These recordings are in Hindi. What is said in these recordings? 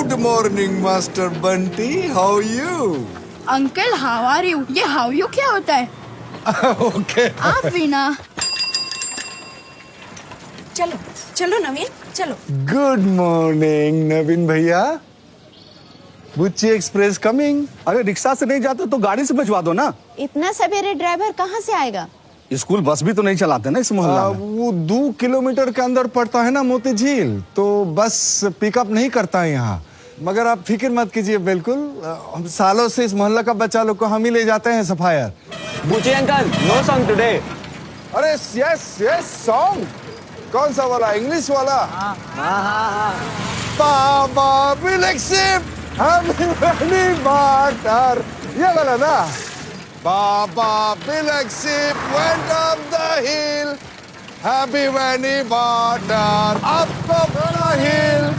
Good morning master Bunty, how you? Uncle how are you? ये हाउ यू क्या होता है? ओके आप भी ना। चलो चलो नवीन चलो। गुड मॉर्निंग नवीन भैया। बुच्ची एक्सप्रेस कमिंग। अरे रिक्शा से नहीं जाते तो गाड़ी से भिजवा दो ना। इतना सवेरे ड्राइवर कहाँ से आएगा? स्कूल बस भी तो नहीं चलाते ना इस मोहल्ला में। वो 2 किलोमीटर के अंदर पड़ता है ना मोती झील, तो बस पिकअप नहीं करता है यहाँ। मगर आप फिक्र मत कीजिए, बिल्कुल हम सालों से इस मोहल्ला का बच्चा लोग को हम ही ले जाते हैं sapphire. Buchi uncle, no song today. अरे यस यस सॉन्ग। कौन सा वाला? इंग्लिश वाला? बाबा विल एक्सेप्ट हमें वाटर, ये वाला ना। बाबा will accept went up the hill, happy वैनी water up the hill.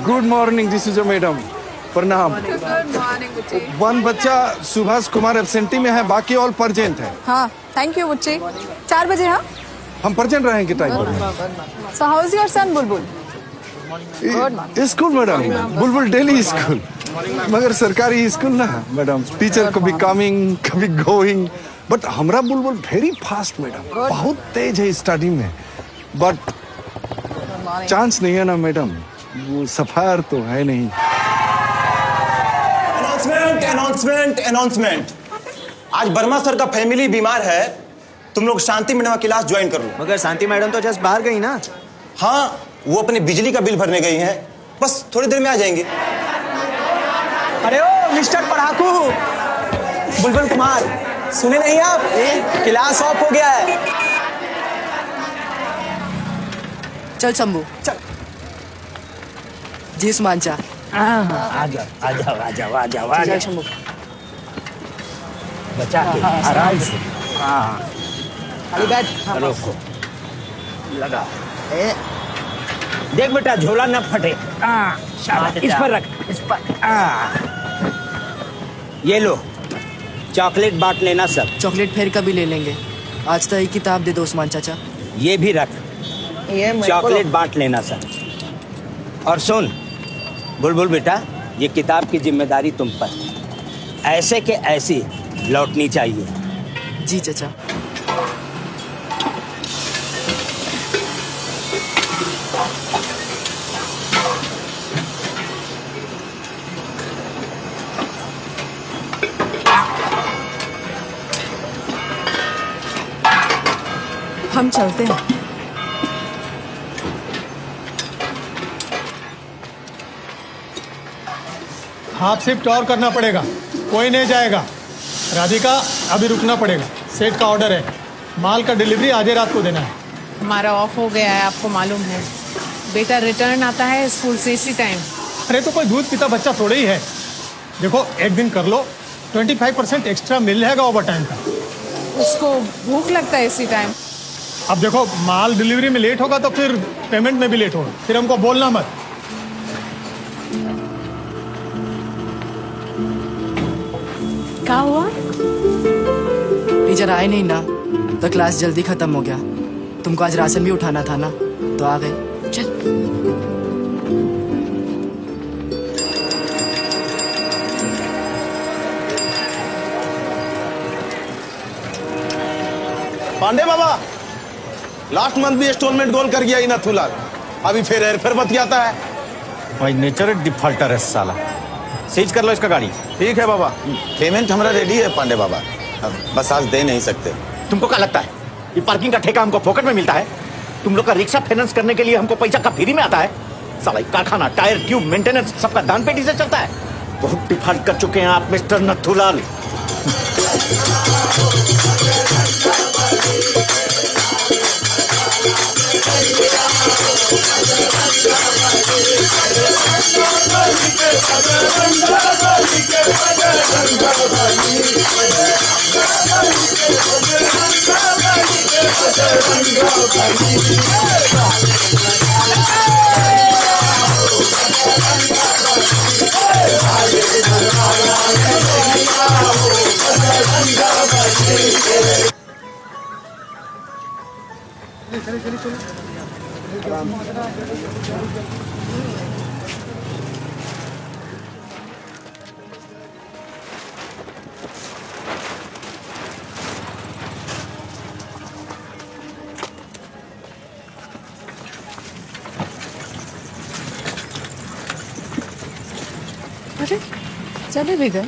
Good morning, this is madam. प्रणाम। वन बच्चा सुभाष कुमार एब्सेंटी में है, बाकी ऑल प्रेजेंट है। हाँ थैंक यू बुच्ची। 4 बजे। हाँ हम प्रेजेंट रहेंगे टाइम पर। So how is your son Bulbul? School madam, Bulbul daily school, मगर सरकारी स्कूल ना मैडम। टीचर कभी कमिंग कभी गोइंग, बट हमरा बुलबुल वेरी फास्ट मैडम, बहुत तेज है स्टडी में। बट चांस नहीं है ना मैडम, वो सफायर तो है नहीं। Announcement announcement announcement. आज वर्मा सर का फैमिली बीमार है, तुम लोग शांति मैडम का क्लास ज्वाइन कर लो। मगर शांति मैडम तो जस्ट बाहर गई ना। हाँ, वो अपने बिजली का बिल भरने गई हैं, बस थोड़ी देर में आ जाएंगे। अरे ओ मिस्टर पढ़ाकू, बुलबुल कुमार, सुने नहीं आप? क्लास ऑफ हो गया है। चल शंभू चल। जी सुमांचा। आ जाओ। चल शंभू। बचा के आराम से। हाँ खाली बैठ। रोको, लगा। देख बेटा झोला न फटे। इस पर रख, इस पर। ये लो, चॉकलेट बांट लेना सब। चॉकलेट फिर कभी ले लेंगे, आज तो एक किताब दे दो उस्मान चाचा। ये भी रख, चॉकलेट बांट लेना सब। और सुन बुलबुल बेटा, ये किताब की जिम्मेदारी तुम पर, ऐसे के ऐसी लौटनी चाहिए। जी चाचा। हम चलते हैं। हाफ शिफ्ट और करना पड़ेगा, कोई नहीं जाएगा। राधिका अभी रुकना पड़ेगा, सेट का ऑर्डर है, माल का डिलीवरी आज रात को देना है। हमारा ऑफ हो गया है, आपको मालूम है। बेटा रिटर्न आता है स्कूल से इसी टाइम। अरे तो कोई दूध पीता बच्चा थोड़ा ही है। देखो एक दिन कर लो, 25% एक्स्ट्रा मिल जाएगा ओवर टाइम का। उसको भूख लगता है इसी टाइम। अब देखो माल डिलीवरी में लेट होगा तो फिर पेमेंट में भी लेट होगा, फिर हमको बोलना मत। क्या हुआ? टीचर आए नहीं ना, तो क्लास जल्दी खत्म हो गया। तुमको आज राशन भी उठाना था ना, तो आ गए। चल। पांडे बाबा, लास्ट मंथ भी इंस्टॉलमेंट गोल कर गया नथुलाल, अभी फिर बतियाता है। भाई नेचर डिफॉल्टर है साला। सीज कर लो इसका गाड़ी। ठीक है बाबा, पेमेंट हमारा रेडी है पांडे बाबा, अब बस आज दे नहीं सकते। तुमको क्या लगता है ये पार्किंग का ठेका हमको फोकट में मिलता है? तुम लोग का रिक्शा फाइनेंस करने के लिए हमको पैसा का फ्री में आता है? साला कारखाना, टायर, ट्यूब, मेंटेनेंस सबका दान पेटी से चलता है। बहुत डिफॉल्ट कर चुके हैं आप मिस्टर नथुलाल। अरे चले भी गए।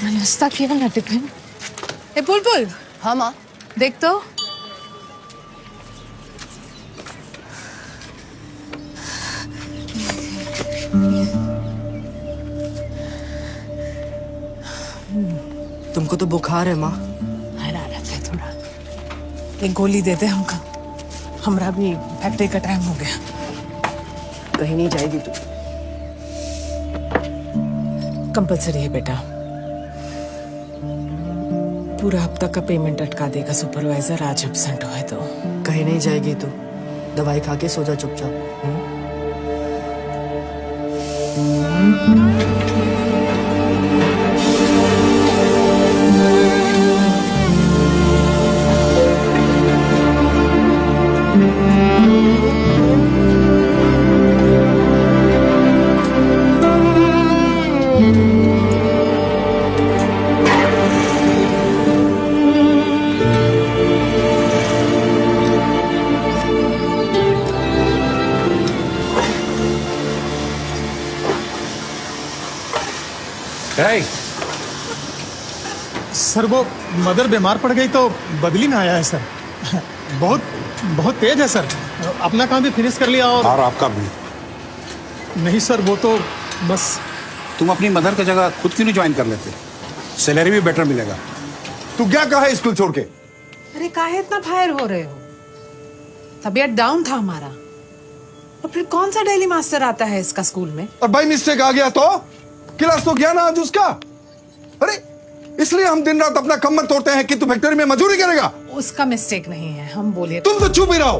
नाश्ता किया ना टिफिन। ए बुलबुल। हाँ माँ। देख तो। तुमको तो बुखार है माँ। हरारत है थोड़ा। एक गोली दे दे हमको। हमरा भी फैक्ट्री का टाइम हो गया। कहीं नहीं जाएगी तू। कंपलसरी है बेटा। पूरा हफ्ता का पेमेंट अटका देगा सुपरवाइजर आज एब्सेंट हुआ है तो। कहीं नहीं जाएगी तू। दवाई खा के सो जा चुपचाप। सर वो मदर बीमार पड़ गई तो बदली में आया है सर। बहुत बहुत तेज है सर। अपना काम भी फिनिश कर लिया और आपका भी। नहीं सर वो तो बस। तुम अपनी मदर की जगह खुद क्यों नहीं ज्वाइन कर लेते? सैलरी भी बेटर मिलेगा। तू क्या कहा है स्कूल छोड़ के? अरे काहे इतना फायर हो रहे हो? तबीयत डाउन था हमारा। और फिर कौन सा डेली मास्टर आता है इसका स्कूल में? और बाई मिस्टेक आ गया तो क्लास तो गया ना आज उसका। अरे इसलिए हम दिन रात अपना कमर तोड़ते हैं कि तू फैक्ट्री में मजदूरी करेगा। उसका मिस्टेक नहीं है, हम बोले। तुम तो चुप ही रहो।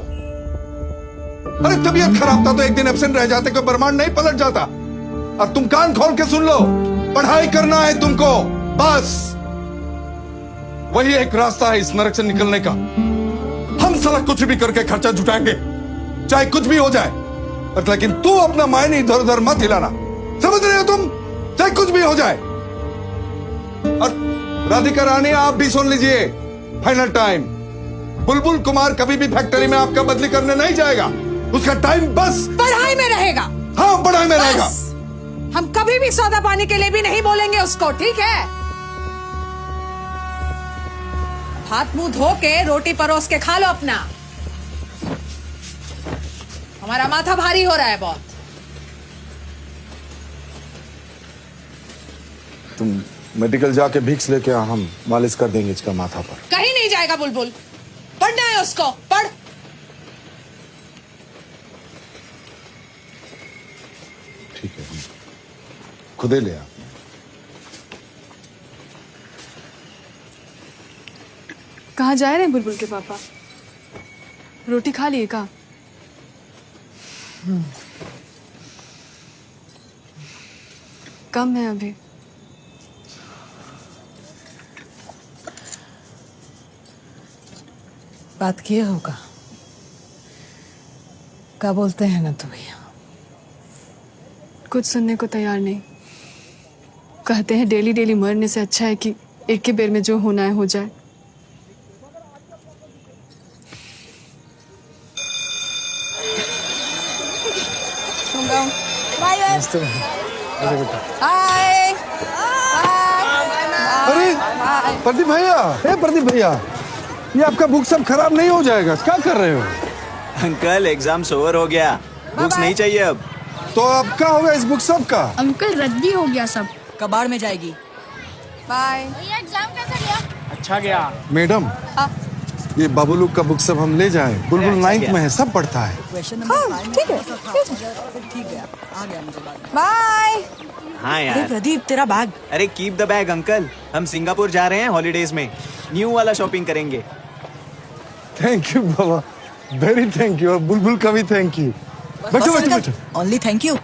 अरे तबीयत खराब था तो एक दिन एब्सेंट रह जाते, कोई ब्रह्मांड नहीं पलट जाता। और तुम कान खोल के सुन लो, पढ़ाई करना है तुमको बस। वही एक रास्ता है इस नरक से निकलने का। हम साला कुछ भी करके खर्चा जुटाएंगे, चाहे कुछ भी हो जाए। लेकिन तू अपना मायने इधर उधर मत हिलाना, समझ रहे हो तुम? चाहे कुछ भी हो जाए। और राधिका रानी आप भी सुन लीजिए, फाइनल टाइम। बुलबुल कुमार कभी भी फैक्ट्री में आपका बदली करने नहीं जाएगा। उसका टाइम बस पढ़ाई में रहेगा। हाँ पढ़ाई में रहेगा। हम कभी भी सौदा पानी के लिए भी नहीं बोलेंगे उसको, ठीक है? हाथ मुंह धो के रोटी परोस के खा लो अपना। हमारा माथा भारी हो रहा है बहुत। तुम मेडिकल जाके भिक्स लेके आ, हम मालिश कर देंगे इसका माथा पर। कहीं नहीं जाएगा बुलबुल। पढ़ना है उसको, पढ़। ठीक है, खुदे ले आ। कहाँ जा रहे हैं बुलबुल के पापा? रोटी खा लिए का? कम है अभी। बात किए होगा। क्या बोलते हैं ना तू भैया? कुछ सुनने को तैयार नहीं। कहते हैं डेली डेली मरने से अच्छा है कि एक ही बेर में जो होना है हो जाए। अरे प्रदीप भैया, हे प्रदीप भैया, ये आपका बुक सब खराब नहीं हो जाएगा? क्या कर रहे हो? अंकल एग्जाम्स ओवर हो गया, बुक्स नहीं चाहिए अब। तो अब क्या होगा इस बुक सब का? अंकल रद्दी हो गया सब। कबाड़ में जाएगी। बाय। एग्जाम कैसा गया? अच्छा गया। मैडम ये बाबूलू का बुक सब हम ले जाएं। बुलबुल 9th में है, सब पढ़ता है। ठीक है ठीक है, आ गया मुझे बात। बाय। हाँ यार। प्रदीप तेरा बैग। अरे कीप द बैग अंकल, हम सिंगापुर जा रहे हैं हॉलीडेज में, न्यू वाला शॉपिंग करेंगे। Thank you Baba, very thank you. और बुलबुल का भी थैंक यू। बैठो बैठो बैठो। Only thank you.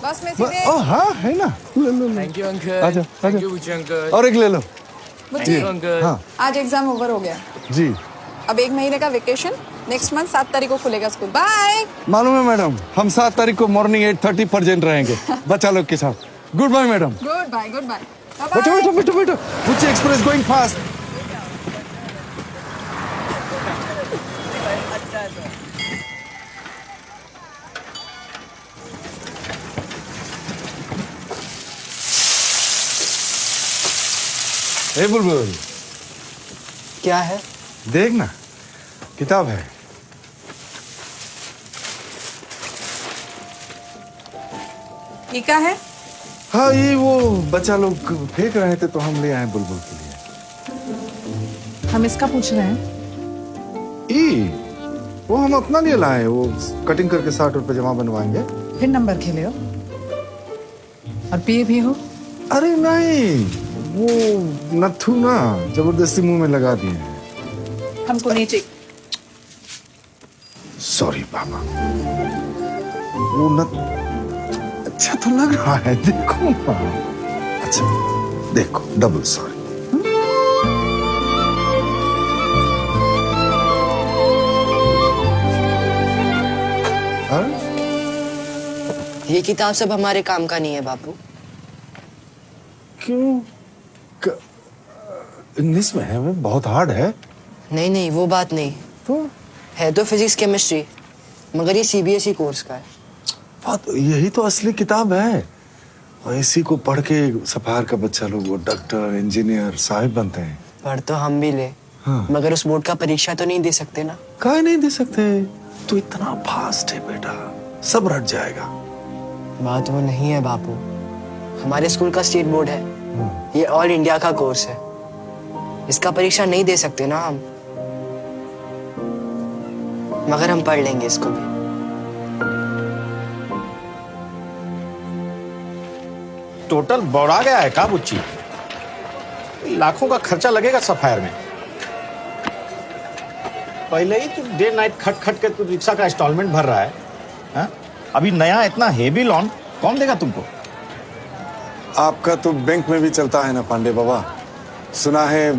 बस में सीधे। ओ हाँ है ना, ले लो। Thank you uncle. आजा आजा। और एक ले लो। Thank you uncle. हाँ आज एग्जाम ओवर हो गया। जी। अब 1 महीने का वेकेशन, नेक्स्ट मंथ 7 तारीख को खुलेगा स्कूल। बाय। मालूम है मैडम, हम 7 तारीख को मॉर्निंग 8:30 प्रेजेंट रहेंगे बच्चा लोग के साथ। Good bye madam. Good bye good bye. बैठो बैठो बैठो बैठो। बुच्ची एक्सप्रेस गोइंग फास्ट। ए बुलबुल, क्या है? देख ना, किताब है। ये क्या है? हाँ, ये वो बच्चा लोग फेंक रहे थे तो हम ले आए बुलबुल के लिए। हम इसका पूछ रहे हैं। वो हम अपना लिए लाए, वो कटिंग करके 60 रुपए जमा बनवाएंगे। फिर नंबर खेले हो और पिए भी हो? अरे नहीं, वो नथु ना जबरदस्ती मुंह में लगा दिए हैं। हमको नहीं चाहिए। सॉरी पापा, वो नथ अच्छा तो लग रहा है, देखो ना। अच्छा देखो, डबल सॉरी। ये किताब सब हमारे काम का नहीं है बापू। क्यों? इंग्लिश में है, वो बहुत हार्ड है। नहीं नहीं, वो बात नहीं। तो है तो फिजिक्स केमिस्ट्री, मगर ये सीबीएसई कोर्स का है। बात यही तो असली किताब है। और इसी को पढ़ के सफार का बच्चा लोग वो डॉक्टर, इंजीनियर, साहिब बनते हैं। पढ़ तो हम भी ले, हाँ। मगर उस बोर्ड का परीक्षा तो नहीं दे सकते ना। काहे नहीं दे सकते? तू इतना फास्ट है बेटा, सब रट जाएगा। बात वो नहीं है बापू, हमारे स्कूल का स्टेट बोर्ड है, ये ऑल इंडिया का कोर्स है, इसका परीक्षा नहीं दे सकते ना हम, मगर हम पढ़ लेंगे इसको भी। टोटल बढ़ा गया है का बुच्ची? लाखों का खर्चा लगेगा सफायर में। पहले ही तू डे नाइट खट खट के तू रिक्शा का इंस्टॉलमेंट भर रहा है, हा? अभी नया इतना हेवी लोन कौन देगा तुमको? आपका तो बैंक में भी चलता है ना पांडे बाबा, सुना है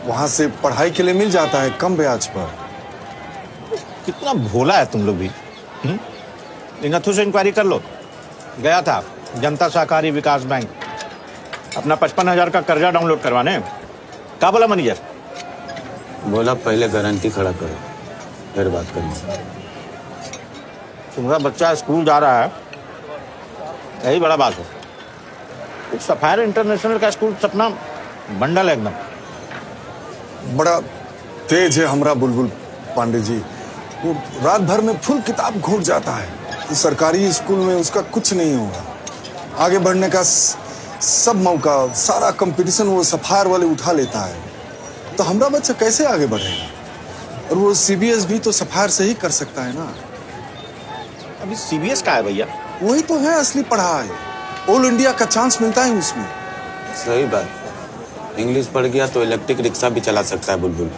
वहां से पढ़ाई के लिए मिल जाता है कम ब्याज पर। कितना भोला है तुम लोग भी। नथु से इंक्वायरी कर लो। गया था जनता सहकारी विकास बैंक अपना 55,000 का कर्जा डाउनलोड करवाने। क्या बोला मैनेजर? बोला पहले गारंटी खड़ा करो, फिर बात करेंगे। तुम्हारा बच्चा स्कूल जा रहा है, यही बड़ा बात है। सफायर इंटरनेशनल का स्कूल सपना बंडल है एकदम। बड़ा तेज है हमारा बुलबुल पांडे जी, वो रात भर में फुल किताब घोट जाता है। तो सरकारी स्कूल में उसका कुछ नहीं होगा, आगे बढ़ने का सब मौका, सारा कंपटीशन वो सफायर वाले उठा लेता है। तो हमारा बच्चा कैसे आगे बढ़ेगा? और वो सीबीएस भी तो सफायर से ही कर सकता है ना। अभी सीबीएस का है भैया? वही तो है असली पढ़ाई, ऑल इंडिया का चांस मिलता है उसमें। सही बात, इंग्लिश पढ़ गया तो इलेक्ट्रिक रिक्शा भी चला सकता है बुलबुल।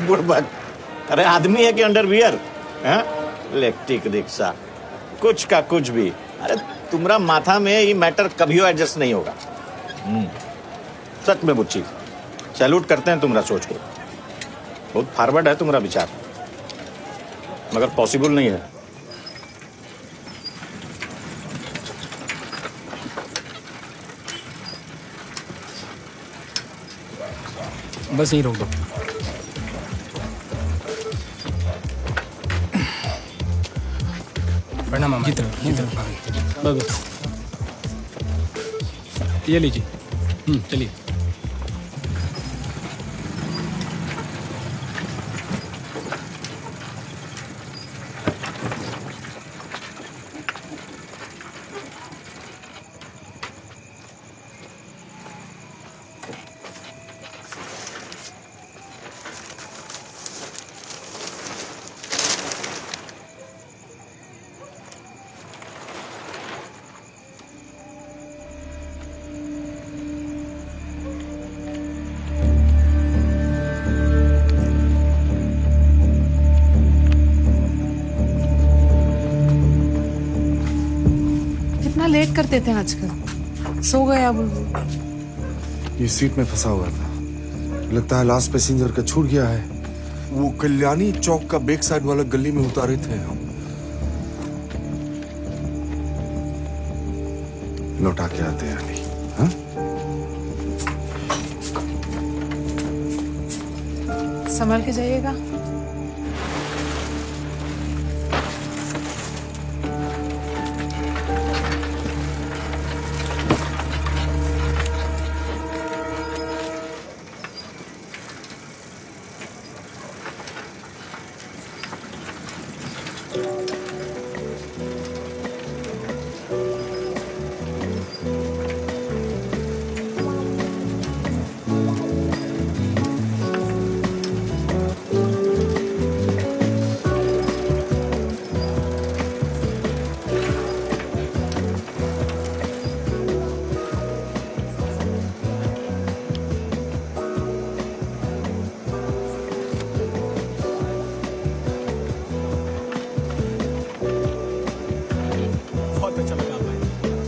बुड़बक, अरे आदमी है कि अंडरवियर? इलेक्ट्रिक रिक्शा, कुछ का कुछ भी। अरे तुम्हारा माथा में ये मैटर कभी एडजस्ट नहीं होगा। सच में बुच्ची, सैल्यूट करते हैं तुम्हारा सोच को। बहुत फॉरवर्ड है तुम्हारा विचार, मगर पॉसिबल नहीं है। बस यहीं रोक दो। प्रणाम मामा। बस ये लीजिए। चलिए। लेट करते थे आजकल। सो गया बुलबुल। ये सीट में फंसा हुआ था। लगता है लास्ट पैसेंजर का छूट गया है। वो कल्याणी चौक का बैक साइड वाला गली में उतारे थे हम। लौटा के आते हैं अली। हाँ? संभल के जाइएगा।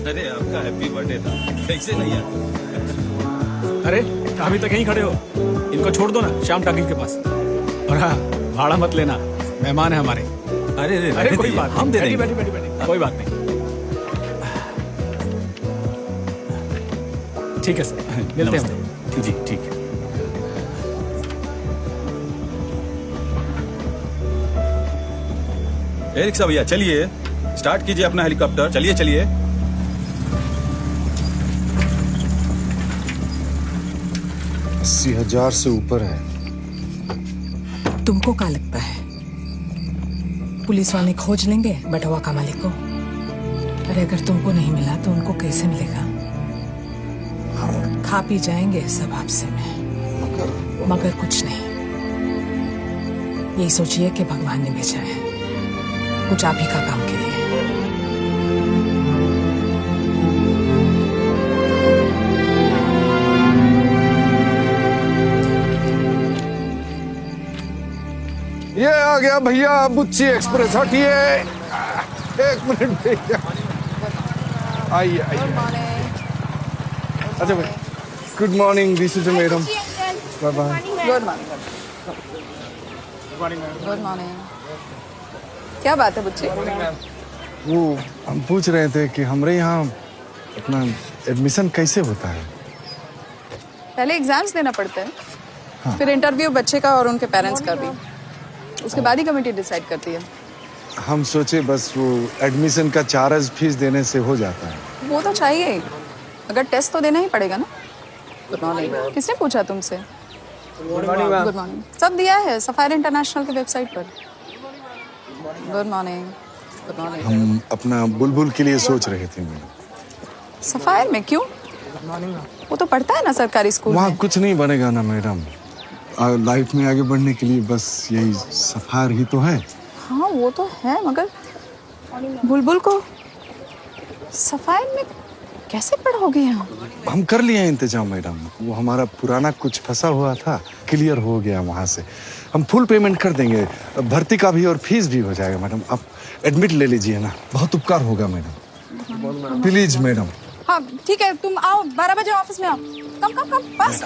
अरे आपका हैप्पी बर्थडे था, कैसे नहीं आया? अरे अभी तक यहीं खड़े हो, इनको छोड़ दो ना श्याम टाकी के पास। और हाँ, भाड़ा मत लेना, मेहमान है हमारे। अरे अरे कोई बात हम दे देंगे। बैठी कोई बात नहीं। ठीक है सर, मिलते हैं हम। जी ठीक है। ए रिक्शा भैया चलिए, स्टार्ट कीजिए अपना हेलीकॉप्टर। चलिए चलिए। 80,000 से ऊपर है। तुमको क्या लगता है पुलिस वाले खोज लेंगे बटवा का मालिक को? अरे अगर तुमको नहीं मिला तो उनको कैसे मिलेगा? खा पी जाएंगे सब आपसे में, मगर कुछ नहीं। यही सोचिए कि भगवान ने भेजा है कुछ आप ही का काम के लिए। ये आ गया भैया बुच्ची एक्सप्रेस। हटिए 1 मिनट भैया। आइए आइए। अच्छा भाई, good morning. This is madam. Bye bye. Good morning. Good morning. क्या बात है बुच्ची? वो हम पूछ रहे थे कि हमारे यहाँ अपना एडमिशन कैसे होता है? पहले एग्जाम्स देना पड़ता है, फिर इंटरव्यू बच्चे का और उनके पेरेंट्स का भी, उसके बाद ही कमेटी डिसाइड करती है। हम सोचे बस वो एडमिशन का चार्ज फीस देने से हो जाता है। वो तो चाहिए ही, अगर टेस्ट तो देना ही पड़ेगा ना। Good morning. किसने पूछा तुमसे? Good morning. सब दिया है सफायर इंटरनेशनल की वेबसाइट पर। Good morning. Good morning. हम अपना बुलबुल के लिए सोच रहे थे मैडम। सफायर में क्यों? वो तो पढ़ता है ना सरकारी स्कूल वहाँ में। कुछ नहीं बनेगा ना मैडम। लाइफ में आगे बढ़ने के लिए बस यही सफायर ही तो है। हाँ वो तो है, मगर बुलबुल को सफायर में कैसे पढ़ोगे यहाँ? हम कर लिए हैं इंतजाम मैडम। वो हमारा पुराना कुछ फंसा हुआ था, क्लियर हो गया वहाँ से। हम फुल पेमेंट कर देंगे, भर्ती का भी और फीस भी हो जाएगा मैडम। आप एडमिट ले लीजिए ना, बहुत उपकार होगा मैडम। Please madam. हाँ ठीक है, तुम आओ 12 बजे ऑफिस में आओ। कम कम कम बस।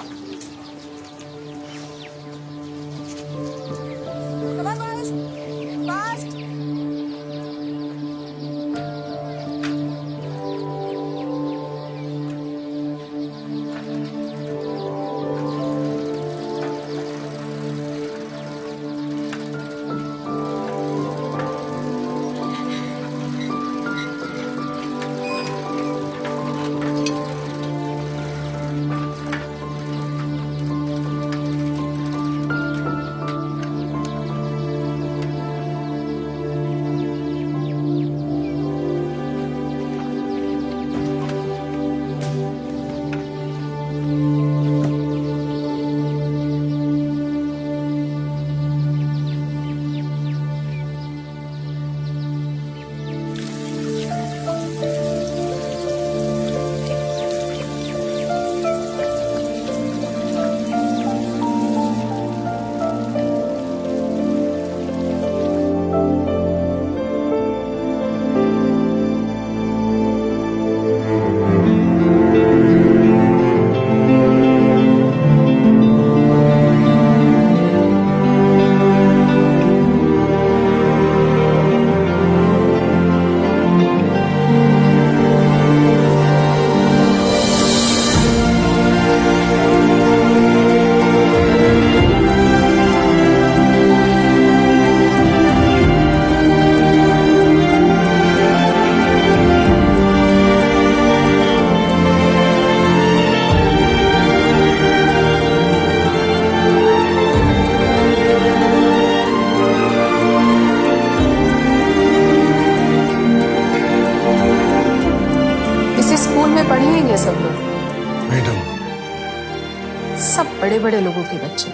बड़े बड़े लोगों के बच्चे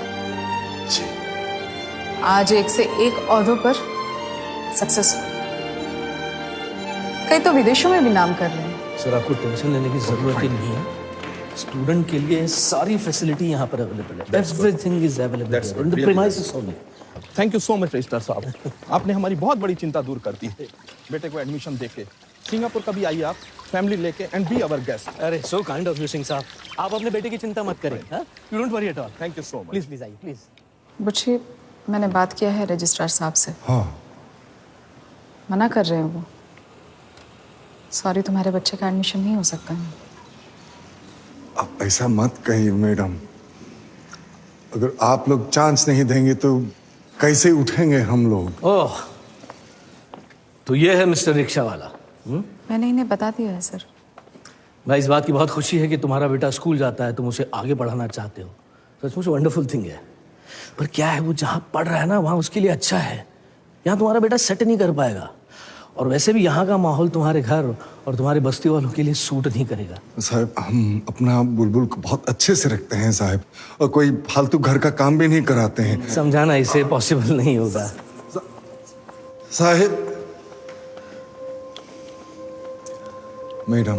आज एक से एक ओहदों पर सक्सेस, कई तो विदेशों में भी नाम कर रहे हैं। सर आपको टेंशन लेने की जरूरत ही नहीं है। स्टूडेंट के लिए सारी फैसिलिटी यहाँ पर अवेलेबल है। Everything is available in the premises only. Thank you so much registrar साहब, आपने हमारी बहुत बड़ी चिंता दूर कर दी है। बेटे को एडमिशन देके सिंगापुर कभी आइए आप फैमिली लेके एंड बी अवर गेस्ट। अरे so kind of you Singh साहब, आप अपने बेटे की चिंता मत करें। You don't worry at all. Thank you so much. Please please आइए प्लीज। बुच्ची, मैंने बात किया है रजिस्ट्रार साहब से। हाँ। मना कर रहे हैं वो। सॉरी, तुम्हारे बच्चे का एडमिशन नहीं हो सकता है। आप ऐसा मत कहिए मैडम, अगर आप लोग चांस नहीं देंगे तो कैसे उठेंगे हम लोग। ओह, तो ये है मिस्टर रिक्शा वाला। मैंने इन्हें बता दिया है सर। भाई, इस बात की बहुत खुशी है कि तुम्हारा बेटा स्कूल जाता है, तुम उसे आगे बढ़ाना चाहते हो। सचमुच वंडरफुल थिंग है। पर क्या है, वो जहाँ पढ़ रहा है ना वहाँ उसके लिए अच्छा है। यहाँ तुम्हारा बेटा सेट नहीं कर पाएगा, और वैसे भी यहाँ का माहौल तुम्हारे घर और तुम्हारे बस्ती वालों के लिए सूट नहीं करेगा। साहब, हम अपना बुलबुल को बहुत अच्छे से रखते हैं साहब, और कोई फालतू घर का काम भी नहीं कराते हैं। समझाना इसे पॉसिबल नहीं होगा साहब। मैडम,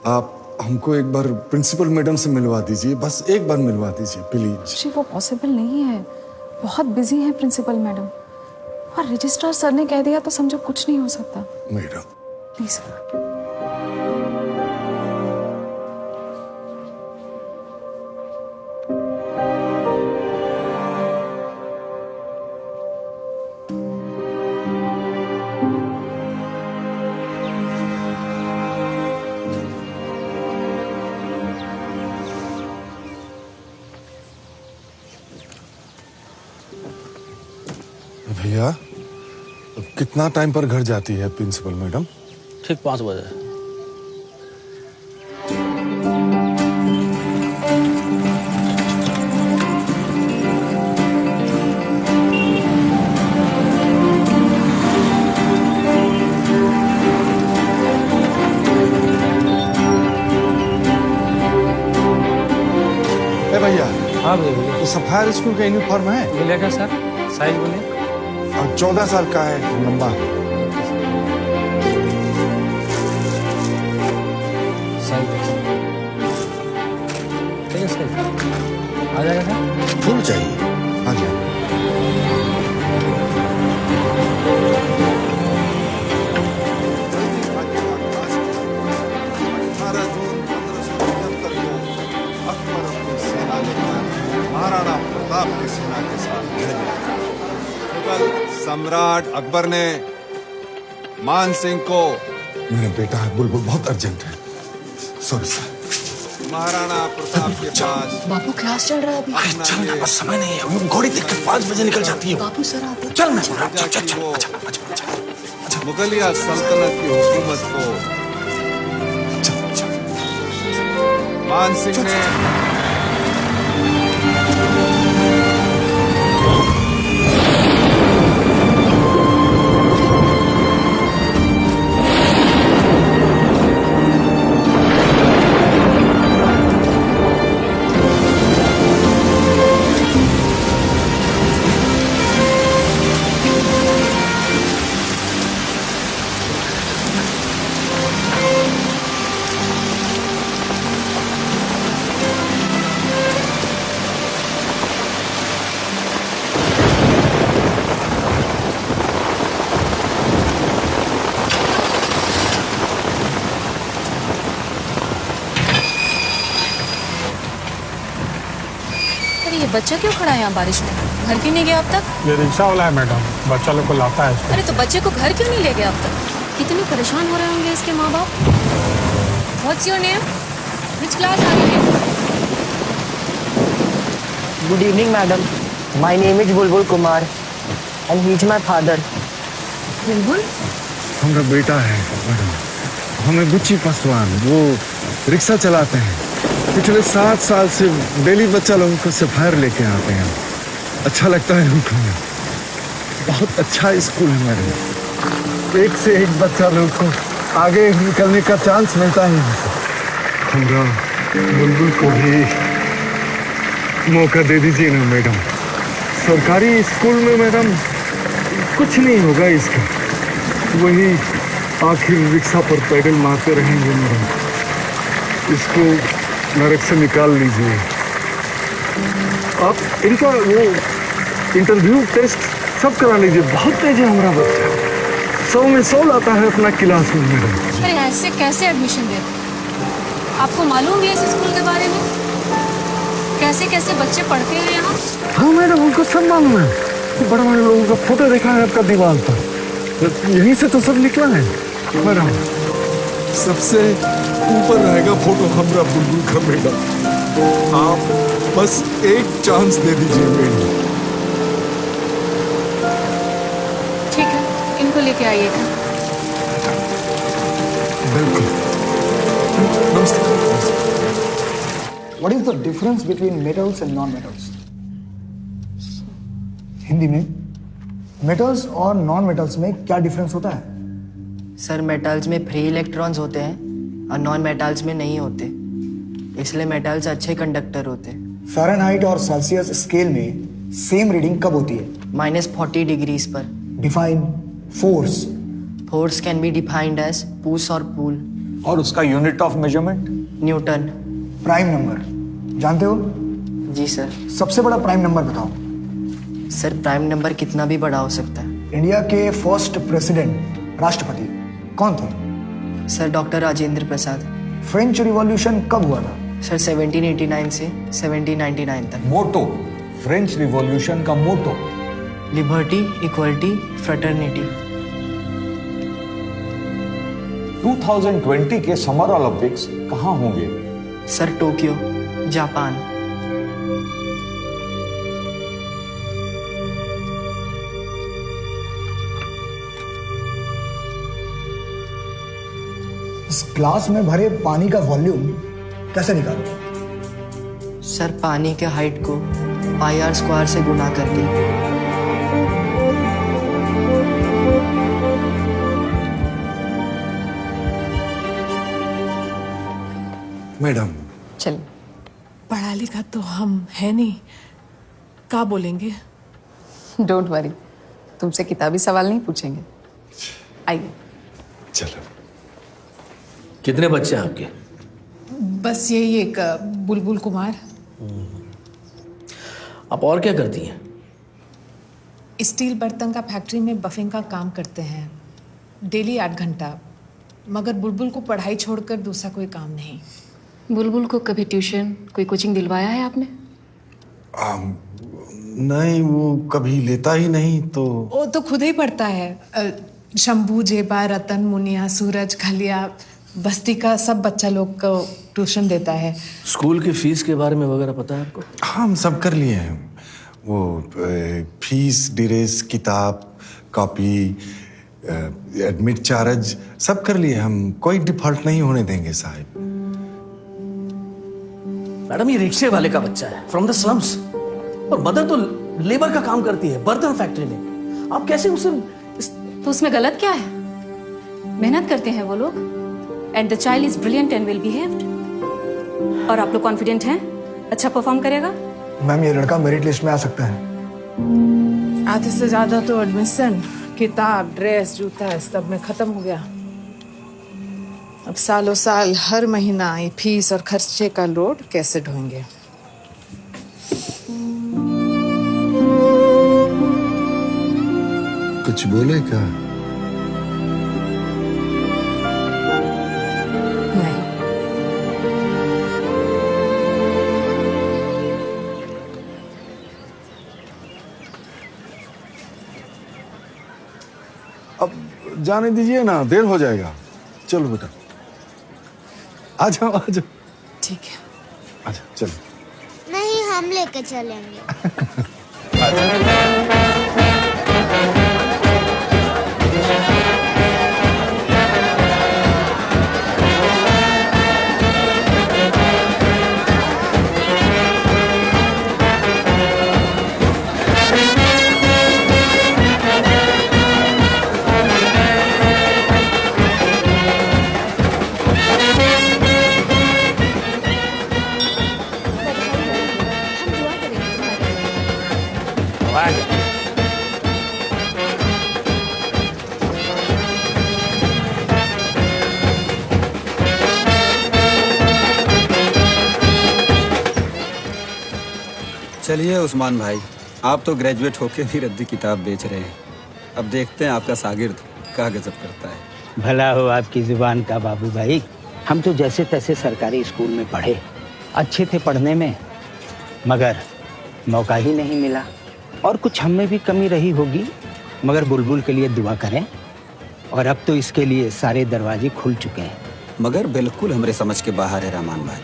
आप हमको एक बार प्रिंसिपल मैडम से मिलवा दीजिए, बस एक बार मिलवा दीजिए प्लीज। जी, वो पॉसिबल नहीं है, बहुत बिजी है प्रिंसिपल मैडम, और रजिस्ट्रार सर ने कह दिया तो समझो कुछ नहीं हो सकता। Madam please. भैया, कितना टाइम पर घर जाती है प्रिंसिपल मैडम? ठीक 5 बजे। ए भैया। हाँ भैया। तो सफायर स्कूल का यूनिफॉर्म है? मिलेगा सर। साइज बोलिए। 14 साल का है, लंबा। ठीक है सर, आ जाएगा सर। फुल चाहिए? हाँ जी। महाराणा प्रताप की सेना के साथ भिड़ गया। मुगल सम्राट अकबर ने मान सिंह को, मेरा बेटा है बुलबुल, बहुत अर्जेंट है। Sorry sir. महाराणा प्रताप के पास। बापू क्लास चल रहा है अभी। अरे चल ना, बस समय नहीं है, वो घोड़ी देख के 5 बजे निकल जाती है। बापू सर आते। चल ना, मुगलिया सल्तनत की हुकूमत को मान सिंह ने बच्चा क्यों खड़ा है यहाँ बारिश में? घर क्यों नहीं गया अब तक? ये रिक्शा वाला है मैडम, बच्चा लोग को लाता है। अरे तो बच्चे को घर क्यों नहीं ले गया अब तक? कितने परेशान हो रहे होंगे इसके माँ बाप। What's your name? Which class are you in? Good evening, madam. My name is Bulbul Kumar, and he is my father. बुलबुल? हमारा बेटा है मैडम, हमें बुच्ची पासवान, वो रिक्शा चलाते हैं। पिछले 7 साल से डेली बच्चा लोगों को सफायर लेके आते हैं। अच्छा लगता है उनको। बहुत अच्छा स्कूल है मैडम, एक से एक बच्चा लोग को आगे निकलने का चांस मिलता है। हमरा बुलबुल को भी मौका दे दीजिए ना मैडम। सरकारी स्कूल में मैडम कुछ नहीं होगा इसका, वही आखिर रिक्शा पर पैडल मारते रहेंगे मैडम। इसको नरक से निकाल लीजिए। आप इनका वो इंटरव्यू टेस्ट सब करा लीजिए। बहुत तेज है हमारा बच्चा, 100 में 100 लाता है अपना क्लास में मैडम। अरे ऐसे कैसे एडमिशन दे? आपको मालूम है इस स्कूल के बारे में? कैसे कैसे बच्चे पढ़ते हैं यहाँ? हाँ मैडम, उनको सब मालूम है। बड़े बड़े लोगों का फोटो देखा है आपका दीवार पर, यहीं से तो सब निकला है मैडम। सबसे ऊपर रहेगा फोटो हमारा बुलबुल का मैडम। आप बस एक चांस दे दीजिए मैडम। ठीक है, इनको लेके आइएगा। बिल्कुल। नमस्ते। What is the difference between metals and non-metals? Hindi में मेटल्स और नॉन मेटल्स में क्या डिफरेंस होता है? सर मेटल्स में फ्री इलेक्ट्रॉन्स होते हैं और नॉन मेटल्स में नहीं होते, इसलिए मेटल्स अच्छे कंडक्टर होते हैं। फ़ारेनहाइट और सेल्सियस स्केल में सेम रीडिंग कब होती है? -40 डिग्रीज पर। Define force. Force can be defined as push और पुल। और उसका unit of measurement? Newton. Prime number जानते हो? जी सर। सबसे बड़ा प्राइम नंबर बताओ। सर प्राइम नंबर कितना भी बड़ा हो सकता है। इंडिया के फर्स्ट प्रेसिडेंट राष्ट्रपति कौन थे? Sir doctor Rajendra Prasad. French revolution कब हुआ था? सर 1789 से 1799 तक। मोटो, फ्रेंच रिवॉल्यूशन का मोटो? Liberty, equality, fraternity. 2020 के समर ओलंपिक्स कहाँ होंगे? Sir Tokyo, Japan. इस ग्लास में भरे पानी का वॉल्यूम कैसे निकालो? सर पानी के हाइट को πr² से गुना करके। मैडम चल। पढ़ा लिखा तो हम है नहीं, क्या बोलेंगे? डोंट वरी, तुमसे किताबी सवाल नहीं पूछेंगे। आइए। चलो। कितने बच्चे हैं आपके? बस यही एक बुलबुल कुमार। आप और क्या करती हैं? स्टील बर्तन का फैक्ट्री में बफिंग का काम करते हैं, डेली 8 घंटा। मगर बुलबुल को पढ़ाई छोड़कर दूसरा कोई काम नहीं। बुलबुल को कभी ट्यूशन, कोई कोचिंग दिलवाया है आपने? नहीं, वो कभी लेता ही नहीं। तो वो तो खुद ही पढ़ता है। शंभू, जेबा, रतन, मुनिया, सूरज, खलिया, बस्ती का सब बच्चा लोग को ट्यूशन देता है। स्कूल की फीस के बारे में वगैरह पता है आपको? हाँ, हम सब कर लिए हैं। वो फीस, ड्रेस, किताब, कॉपी, एडमिट चार्ज सब कर लिए हम। कोई डिफॉल्ट नहीं होने देंगे साहब। मैडम ये रिक्शे वाले का बच्चा है, फ्रॉम द स्लम्स, और मदर तो लेबर का काम करती है बर्तन फैक्ट्री में। आप कैसे उसे? तो उसमें गलत क्या है? मेहनत करते हैं वो लोग, and the child is brilliant and well behaved. और आप लोग कॉन्फिडेंट हैं अच्छा परफॉर्म करेगा? मैम ये लड़का मेरिट लिस्ट में आ सकता है। आधे से ज्यादा तो एडमिशन, किताब, ड्रेस, जूता सब में खत्म हो गया। अब सालों साल हर महीना ये फीस और खर्चे का लोड कैसे ढोएंगे? कुछ बोले क्या? नहीं। अब जाने दीजिए ना, देर हो जाएगा। चलो बेटा, आ जाओ आ जाओ। ठीक है, आ जाओ चलो। नहीं, हम लेके चलेंगे। चलिए उस्मान भाई, आप तो ग्रेजुएट होके भी रद्दी किताब बेच रहे हैं। अब देखते हैं आपका शागिर्द क्या गजब करता है। भला हो आपकी जुबान का बाबू भाई। हम तो जैसे तैसे सरकारी स्कूल में पढ़े, अच्छे थे पढ़ने में, मगर मौका ही नहीं मिला। और कुछ हम में भी कमी रही होगी, मगर बुलबुल के लिए दुआ करें। और अब तो इसके लिए सारे दरवाजे खुल चुके हैं। मगर बिल्कुल हमरे समझ के बाहर है रहमान भाई,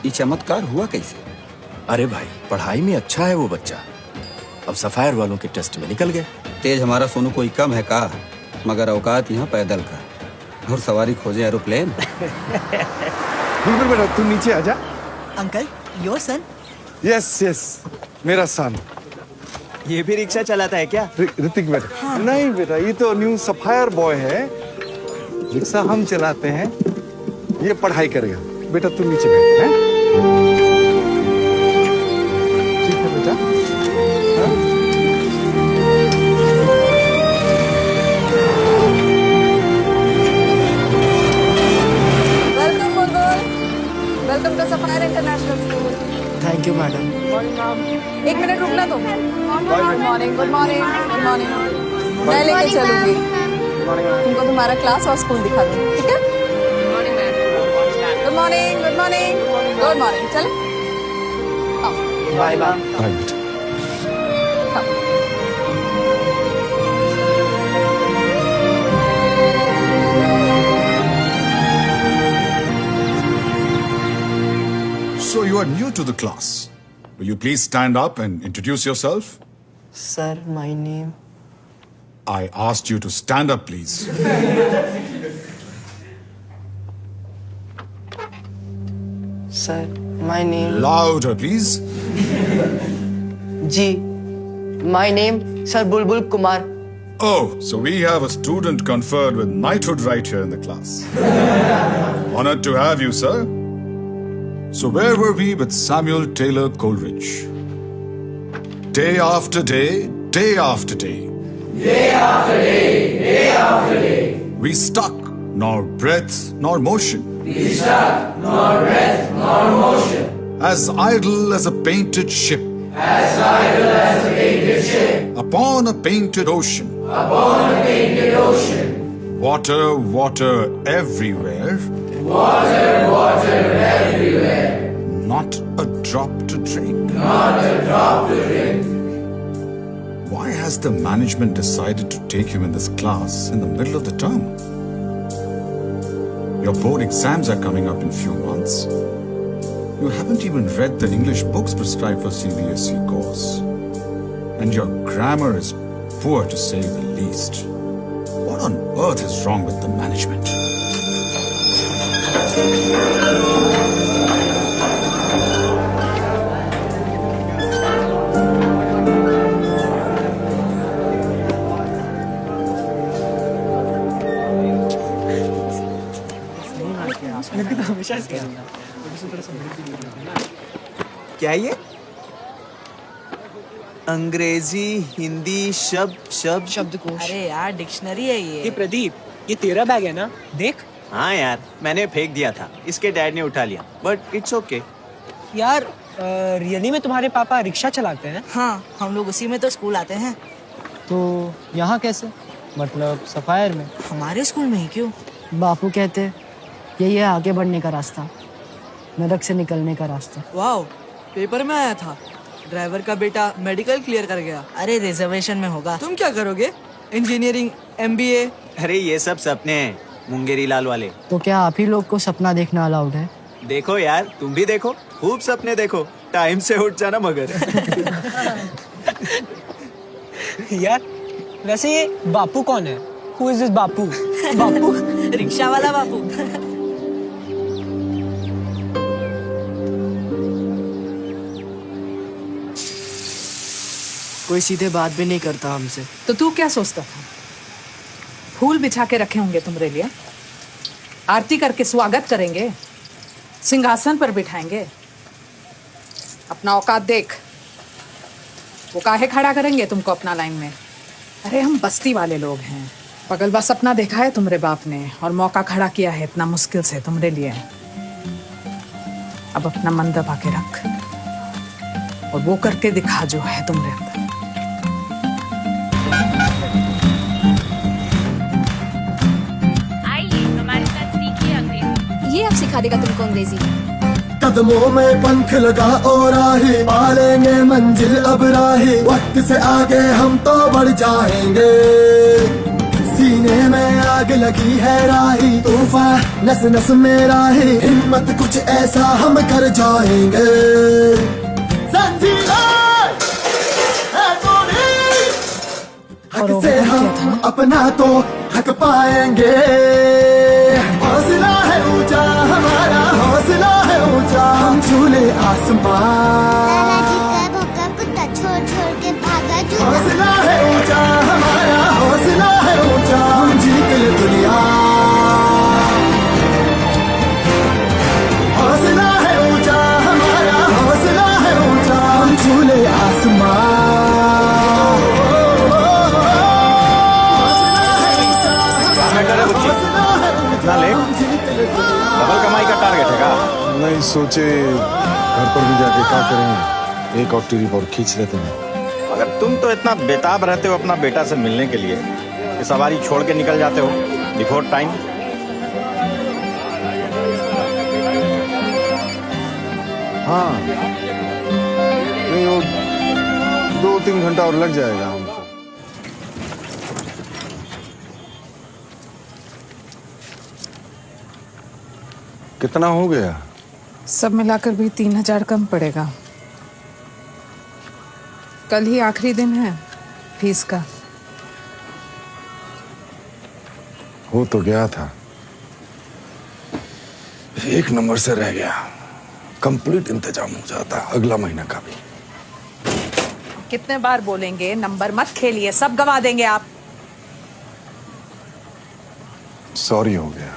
ये चमत्कार हुआ कैसे? अरे भाई, पढ़ाई में अच्छा है वो बच्चा, अब सफायर वालों के टेस्ट में निकल गए। तेज हमारा सोनू कोई कम है का, मगर औकात यहाँ पैदल का, और सवारी खोजे एरोप्लेन। बुलबुल बेटा तू नीचे आजा। Uncle, your son? Yes yes, मेरा सन। ये भी रिक्शा चलाता है क्या? ऋतिक बेटा? हाँ। नहीं बेटा, ये तो न्यू सफायर बॉय है। रिक्शा हम चलाते हैं, ये पढ़ाई करेगा। बेटा तू नीचे बैठ। हैं? ठीक है बेटा। हाँ? Welcome Bulbul, welcome to sapphire international school. Thank you madam. एक मिनट रुकना तुम। Good morning, good morning, good morning. मैं लेके चलूंगी तुमको, तुम्हारा क्लास और स्कूल दिखा दूंगी, ठीक है? Good morning, good morning, good morning. चले bye bye. So you are new to the class. Will you please stand up and introduce yourself? Sir, my name. I asked you to stand up, please. Sir, my name. Louder, please. Ji, my name, Sir Bulbul Kumar. Oh, so we have a student conferred with knighthood right here in the class. Honored to have you, sir. So where were we with Samuel Taylor Coleridge? Day after day, day after day. Day after day, day after day. We stuck, nor breath, nor motion. We stuck, nor breath, nor motion. As idle as a painted ship. As idle as a painted ship. Upon a painted ocean. Upon a painted ocean. Water, water everywhere. Water, water everywhere. Not a drop to drink. Not a drop to drink. Why has the management decided to take you in this class in the middle of the term? Your board exams are coming up in few months. You haven't even read the English books prescribed for CBSE course. And your grammar is poor to say the least. What on earth is wrong with the management? क्या ये? अंग्रेजी हिंदी शब्दकोश। अरे यार, डिक्शनरी है ये। प्रदीप, ये तेरा बैग है ना? देख। हाँ यार, मैंने फेंक दिया था, इसके डैड ने उठा लिया, बट इट्स ओके। यार, रियली में तुम्हारे पापा रिक्शा चलाते हैं? हाँ, हम लोग उसी में तो स्कूल आते हैं। तो यहाँ कैसे? मतलब सफायर में? हमारे स्कूल में ही क्यों? बापू कहते यही है आगे बढ़ने का रास्ता, नरक से निकलने का रास्ता। वाओ, पेपर में आया था ड्राइवर का बेटा मेडिकल क्लियर कर गया। अरे रिजर्वेशन में होगा। तुम क्या करोगे? Engineering, MBA? अरे ये सब सपने हैं मुंगेरी लाल वाले। तो क्या आप ही लोग को सपना देखना अलाउड है? देखो यार, तुम भी देखो, खूब सपने देखो, टाइम से उठ जाना मगर। यार, वैसे ये बापू कौन है? Who is this Bapu? Bapu rickshaw वाला बापू। कोई सीधे बात भी नहीं करता हमसे। तो तू क्या सोचता था? फूल बिछा के रखे होंगे तुम्हारे लिए, आरती करके स्वागत करेंगे, सिंहासन पर बिठाएंगे। अपना औकात देख। वो काहे खड़ा करेंगे तुमको अपना लाइन में? अरे हम बस्ती वाले लोग हैं। पगलवा सपना देखा है तुम्हारे बाप ने और मौका खड़ा किया है इतना मुश्किल से तुम्हारे लिए। अब अपना मन दबा के रख और वो करके दिखा जो है तुम्हारे अंदर। आइए हमारे साथ सीखिए अंग्रेजी। ये अब सिखा देगा तुमको अंग्रेजी। कदमों में पंख लगा और राही पालेंगे मंजिल अब राही, वक्त से आगे हम तो बढ़ जाएंगे। सीने में आग लगी है राही, तूफान नस नस में राही, हिम्मत कुछ ऐसा हम कर जाएंगे। संजीला है गोली, हक से हम अपना तो हक पाएंगे। हौसला है ऊंचा हमारा, हौसला है ऊंचा, हम झूले आसमान। कुत्ता छोड़ छोड़ के भागा जूता। हौसला है ऊंचा हमारा, हौसला है ऊंचा, हम जीत ले दुनिया। हौसला है ऊंचा हमारा, हौसला है ऊंचा, हम झूले आसमान। इतना लेट? डबल कमाई का टारगेट है का? नहीं सोचे घर पर भी जाके क्या करेंगे, एक और ट्रिप और खींच लेते हैं। अगर तुम तो इतना बेताब रहते हो अपना बेटा से मिलने के लिए कि सवारी छोड़ के निकल जाते हो बिफोर टाइम। हाँ नहीं, वो 2-3 घंटा और लग जाएगा हमको। कितना हो गया? सब मिलाकर भी 3000 कम पड़ेगा। कल ही आखिरी दिन है फीस का। हो तो गया था, एक नंबर से रह गया। कंप्लीट इंतजाम हो जाता अगला महीना का भी। कितने बार बोलेंगे नंबर मत खेलिए, सब गवा देंगे आप। सॉरी हो गया,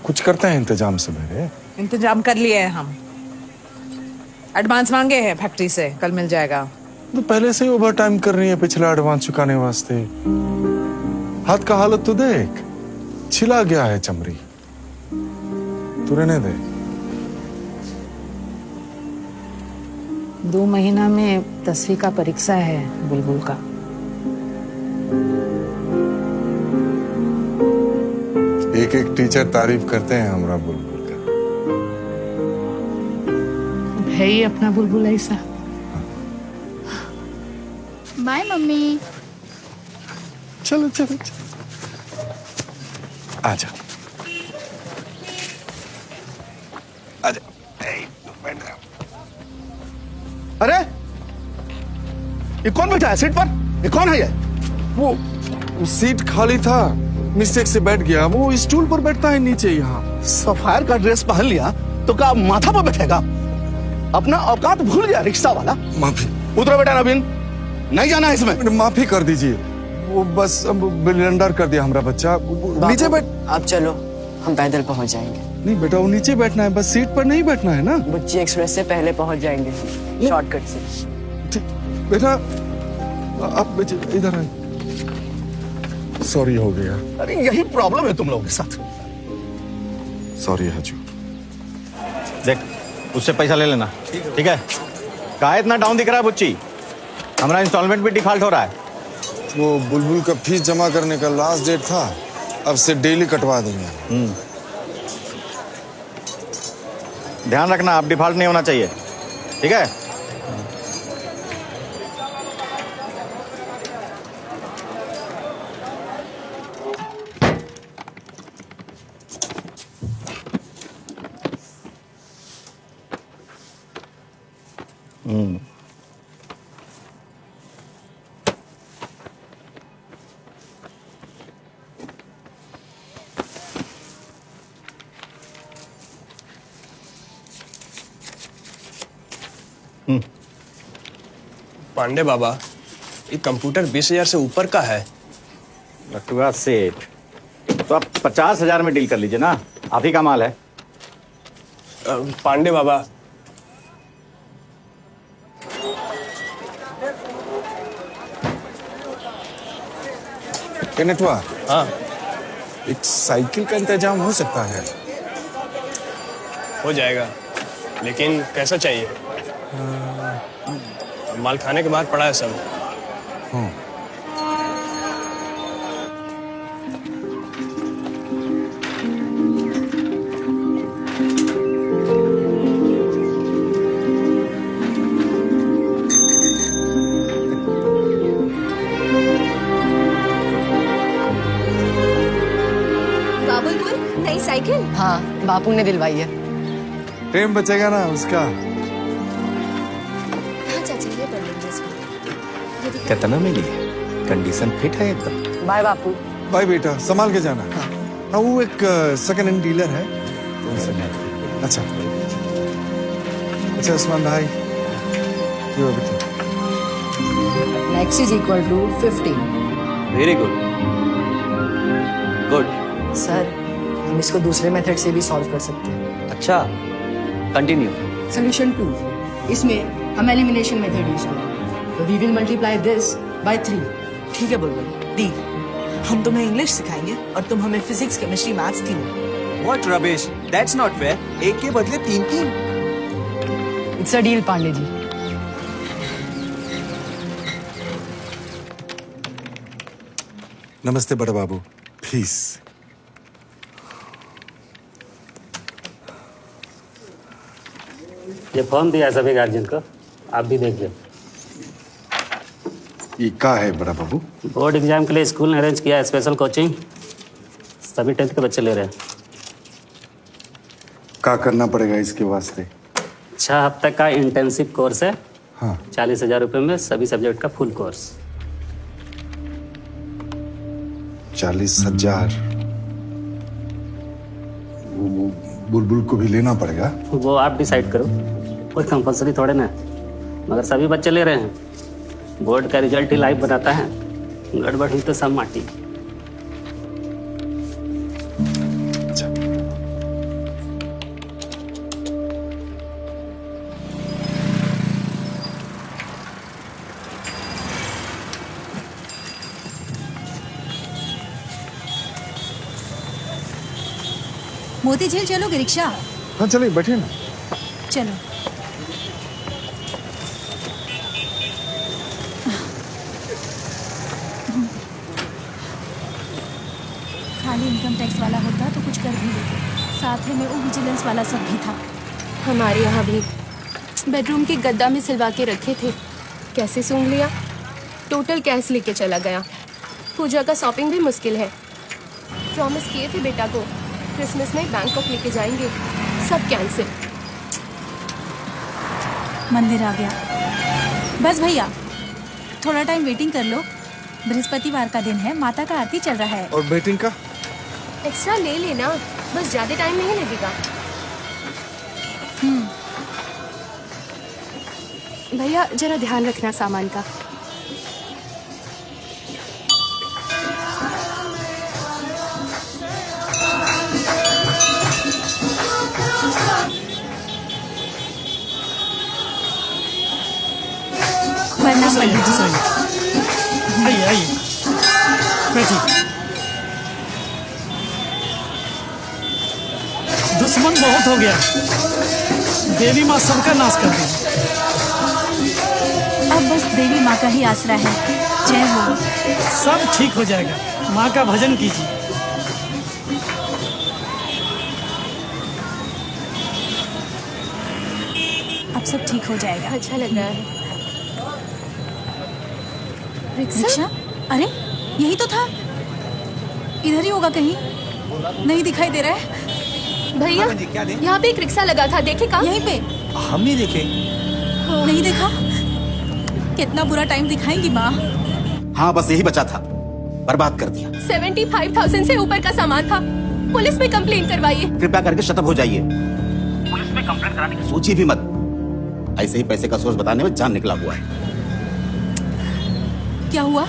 कुछ करते हैं इंतजाम से मेरे। इंतजाम कर लिए हैं हम, एडवांस मांगे हैं फैक्ट्री से, कल मिल जाएगा। तो पहले से ही ओवर टाइम कर रही है पिछला एडवांस चुकाने वास्ते। हाथ का हालत तो देख, छिला गया है चमड़ी। तू रहने दे। 2 महीना में 10वीं का परीक्षा है बुलबुल का। एक एक टीचर तारीफ करते हैं हमारा बुलबुल का। है ही अपना बुलबुल ऐसा। Bye mummy. चलो चलो चलो, आजा आजा। अरे ये कौन बैठा है सीट पर? ये कौन है ये? वो सीट खाली था, मिस्टेक से बैठ गया। वो स्टूल पर बैठता है नीचे यहाँ। सफायर का ड्रेस पहन लिया तो क्या माथा पर बैठेगा? अपना औकात भूल गया रिक्शा वाला। माफी। उतरो बेटा नवीन, नहीं जाना है इसमें। माफी कर दीजिए, वो बस ब्लंडर कर दिया हमारा बच्चा। नीचे बैठ। आप चलो, हम पैदल पहुंच जाएंगे। नहीं बेटा, वो नीचे बैठना है, बस सीट पर नहीं बैठना है ना। बुच्ची एक्सप्रेस से पहले पहुंच जाएंगे, शॉर्टकट से। बेटा आप इधर आए। सॉरी हो गया। अरे यही प्रॉब्लम है तुम लोगों के साथ। सॉरी हजू। देख उससे पैसा ले लेना, ठीक है? काहे इतना डाउन दिख रहा है बुच्ची? हमारा इंस्टॉलमेंट भी डिफॉल्ट हो रहा है। वो बुलबुल का फीस जमा करने का लास्ट डेट था, अब से डेली कटवा देंगे। ध्यान रखना, अब डिफॉल्ट नहीं होना चाहिए, ठीक है? पांडे बाबा, ये कंप्यूटर 20,000 से ऊपर का है। लटुआ सेठ, तो आप 50,000 में डील कर लीजिए ना, आप ही का माल है। पांडे बाबा, कनेटवा, हाँ एक साइकिल का इंतजाम हो सकता है? हो जाएगा, लेकिन कैसा चाहिए? माल खाने के बाहर पड़ा है सब। हाँ। नई साइकिल? हाँ, बापू ने दिलवाई है। टाइम बचेगा ना उसका। कितना मिली है? कंडीशन फिट है एकदम। बाय बापू। बाय बेटा, संभाल के जाना। हाँ, वो एक सेकंड हैंड डीलर है। अच्छा अच्छा उस्मान भाई, ये बेटा। X is equal to 15. Very good good. Sir, हम इसको दूसरे मेथड से भी सॉल्व कर सकते हैं। अच्छा, कंटिन्यू। Solution 2. इसमें हम एलिमिनेशन मेथड यूज करेंगे। तो we will multiply this by 3. ठीक है बुलबुल, डी। हम तुम्हें इंग्लिश सिखाएंगे और तुम हमें फिजिक्स, केमिस्ट्री, मैथ्स तीनों। What rubbish? That's not fair. एक के बदले तीन। It's a deal, Pandey ji. नमस्ते बड़ा बाबू, प्लीज। ये फॉर्म दिया सभी गार्जियन को, आप भी देख लो। ये क्या है बड़ा बाबू? बोर्ड एग्जाम के लिए स्कूल ने अरेंज किया है स्पेशल कोचिंग। सभी 10th के बच्चे ले रहे हैं। क्या करना पड़ेगा इसके वास्ते? 6 हफ्ते का इंटेंसिव कोर्स है। हाँ। 40,000 रुपये में सभी सब्जेक्ट का फुल कोर्स। 40,000। बुलबुल को भी लेना पड़ेगा? वो आप डिसाइड करो, कोई कंपलसरी थोड़े ना, मगर सभी बच्चे ले रहे हैं। बोर्ड का रिजल्ट ही लाइव बनाता है, गड़बड़ हुई तो सब माटी। मोती झील चलोगे रिक्शा? हाँ चलिए, बैठिए ना। चलो। खाली इनकम टैक्स वाला होता तो कुछ कर भी लेते, साथ में वो विजिलेंस वाला सब भी था। हमारे यहाँ भी बेडरूम के गद्दा में सिलवा के रखे थे, कैसे सूंघ लिया। टोटल कैश लेके चला गया। पूजा का शॉपिंग भी मुश्किल है। प्रॉमिस किए थे बेटा को क्रिसमस में बैंकॉक लेके जाएंगे, सब कैंसिल। मंदिर आ गया। बस भैया, थोड़ा टाइम वेटिंग कर लो, बृहस्पतिवार का दिन है, माता का आरती चल रहा है। और वेटिंग का? एक्स्ट्रा ले लेना, बस ज्यादा टाइम नहीं लगेगा। भैया जरा ध्यान रखना सामान का। आइए आइए, बैठिए। दुश्मन बहुत हो गया, देवी माँ सबका नाश कर दी। अब बस देवी माँ का ही आसरा है। जय हो। सब ठीक हो जाएगा, माँ का भजन कीजिए। अब सब ठीक हो जाएगा। अच्छा लग रहा है। रिक्शा? अरे यही तो था, इधर ही होगा कहीं। नहीं दिखाई दे रहा है। भैया यहाँ पे एक रिक्शा लगा था, देखे कहाँ? यहीं पे। हम नहीं देखे। नहीं देखा? कितना बुरा टाइम दिखाएंगी माँ। हाँ बस यही बचा था, बर्बाद कर दिया। 75,000 से ऊपर का सामान था। पुलिस में कंप्लेन करवाइए। कृपया करके शट अप हो जाइए। पुलिस में कंप्लेन कराने की सोचिए भी मत। ऐसे ही पैसे का सोर्स बताने में जान निकला हुआ है। क्या हुआ?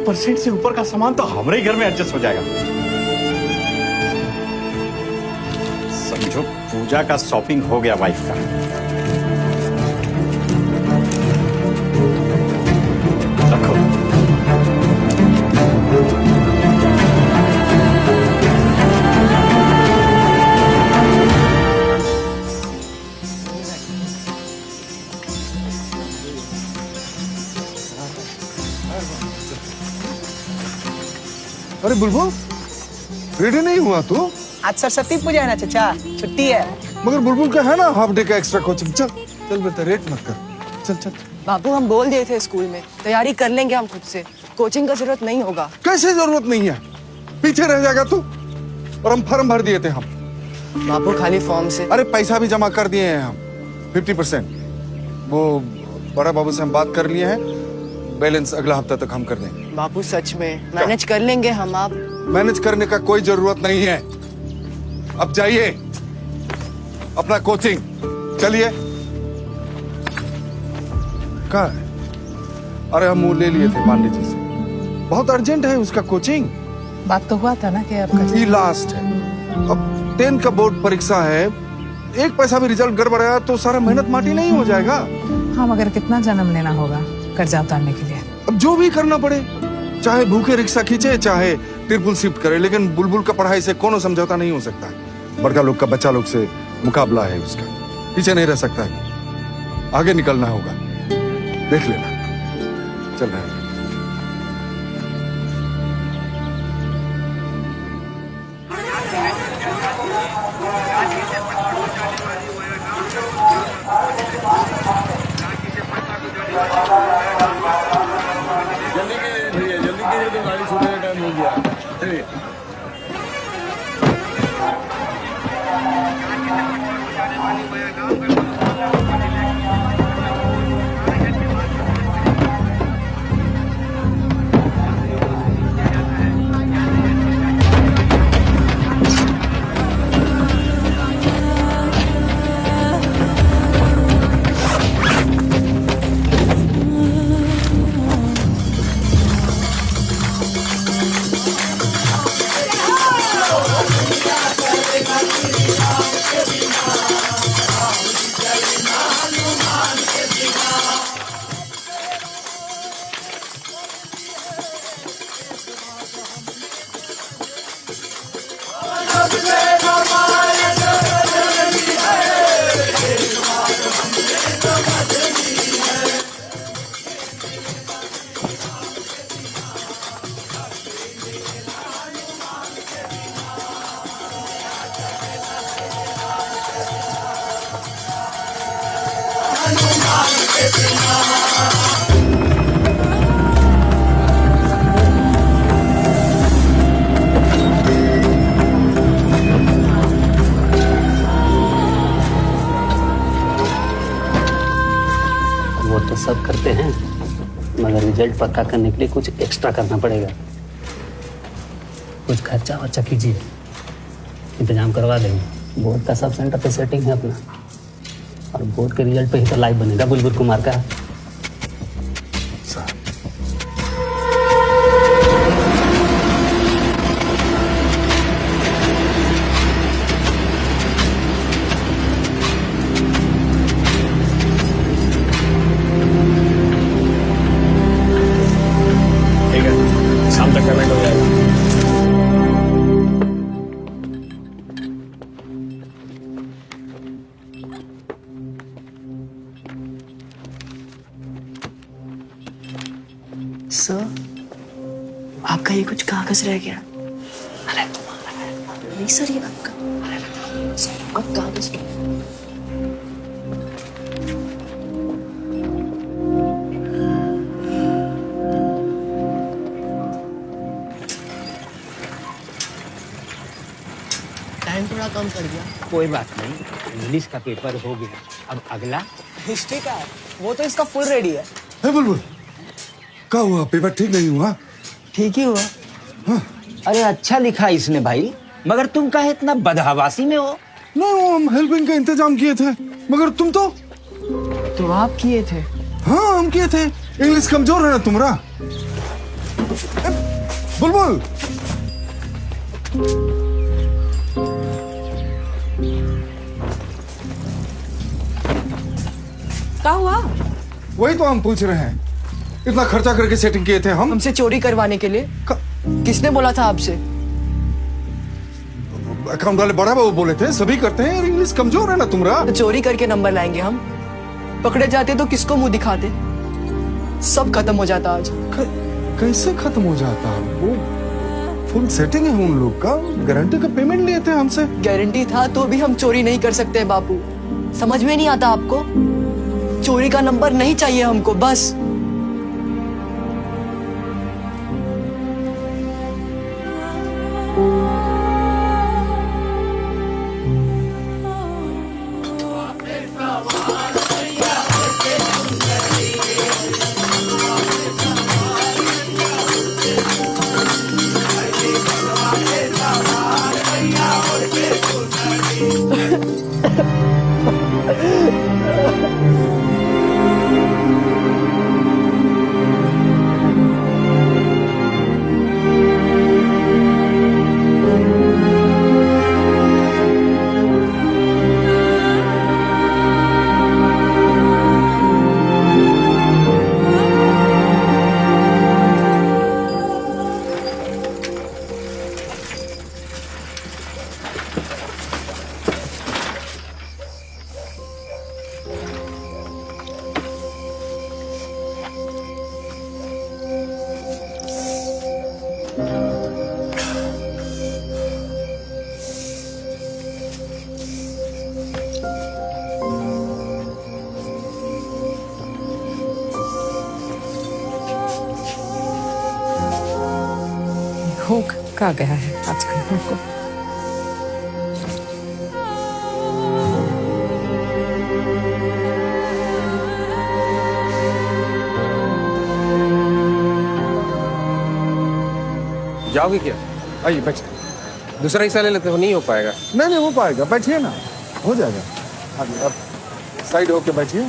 % से ऊपर का सामान तो हमारे घर में एडजस्ट हो जाएगा। समझो पूजा का शॉपिंग हो गया वाइफ का। रखो। अरे बुलबुल, रेडी नहीं हुआ तू? आज सरस्वती पूजा है ना चाचा, छुट्टी है। मगर बुलबुल का है ना हाफ डे का एक्स्ट्रा कोचिंग। चल चल बेटा, रेट मत कर। चल चल। बापू हम बोल दिए थे स्कूल में, तैयारी कर लेंगे हम खुद से, कोचिंग का जरूरत नहीं होगा। कैसे जरूरत नहीं है? पीछे रह जाएगा तू। और हम फॉर्म भर दिए थे हम। बापू खाली फॉर्म से। अरे पैसा भी जमा कर दिए हैं हम 50%। वो बड़ा बाबू से हम बात कर लिए हैं, बैलेंस अगला हफ्ता तक हम कर देंगे। बापू सच में मैनेज कर लेंगे हम। आप मैनेज करने का कोई जरूरत नहीं है। अब जाइए अपना कोचिंग। चलिए। कहाँ है? अरे हम वो ले लिए थे पांडे जी से, बहुत अर्जेंट है उसका कोचिंग। बात तो हुआ था ना कि आपका ये लास्ट है। अब 10 का बोर्ड परीक्षा है, एक पैसा भी रिजल्ट गड़बड़ाया तो सारा मेहनत माटी नहीं हो जाएगा। हाँ, मगर कितना जन्म लेना होगा कर्जा उतारने के लिए? अब जो भी करना पड़े, चाहे भूखे रिक्शा खींचे, चाहे ट्रिपल शिफ्ट करे, लेकिन बुलबुल का पढ़ाई से कोनो समझौता नहीं हो सकता है। बड़का लोग का बच्चा लोग से मुकाबला है उसका, पीछे नहीं रह सकता है, आगे निकलना होगा। देख लेना। चल रहे हैं। वो तो सब करते हैं, मगर रिजल्ट पक्का करने के लिए कुछ एक्स्ट्रा करना पड़ेगा। कुछ खर्चा वर्चा कीजिए, इंतजाम करवा देंगे। बोर्ड का सब सेंटर पे सेटिंग है अपना, और बोर्ड के रिजल्ट पे ही तो लाइव बनेगा बुलबुल कुमार का। ठीक है, शाम तक पेमेंट हो जाएगा। सर, आपका ये कुछ कागज रह गया। अरे तुम्हारा है। नहीं सर, ये आपका। अरे सर, आपका कागज। टाइम थोड़ा कम पड़ गया। कोई बात नहीं, इंग्लिश का पेपर हो गया, अब अगला हिस्ट्री का है, वो तो इसका फुल रेडी है। बुलबुल, क्या हुआ? पेपर ठीक नहीं हुआ? ठीक ही हुआ। हाँ। अरे अच्छा लिखा इसने भाई, मगर तुम काहे इतना बदहवासी में हो? नहीं, हम हेल्पिंग का इंतजाम किए थे, मगर तुम तो आप किए थे? हाँ, हम किए थे। इंग्लिश कमजोर है ना तुम्हारा? बुलबुल, क्या हुआ? वही तो हम पूछ रहे हैं। इतना खर्चा करके सेटिंग किए थे हम। हमसे चोरी करवाने के लिए? किसने बोला था आपसे? अकाउंट वाले बड़ा बाबू बोले थे, सभी करते हैं। और इंग्लिश कमजोर है ना तुम्हारा। तो चोरी करके नंबर लाएंगे हम? पकड़े जाते तो किसको मुंह दिखाते? सब खत्म हो जाता आज। कैसे खत्म हो जाता? वो फुल सेटिंग है उन लोग का। गारंटी का पेमेंट लिए थे हमसे। गारंटी था तो भी हम चोरी नहीं कर सकते बापू। समझ में नहीं आता आपको? चोरी का नंबर नहीं चाहिए हमको, बस। हो क्या गया है आजकल हमको। जाओगे क्या? आइए बैठ। दूसरा हिस्सा ले लेते हो, नहीं हो पाएगा। नहीं नहीं हो पाएगा, बैठिए ना, हो जाएगा। हाँ जी, अब साइड होके बैठिए।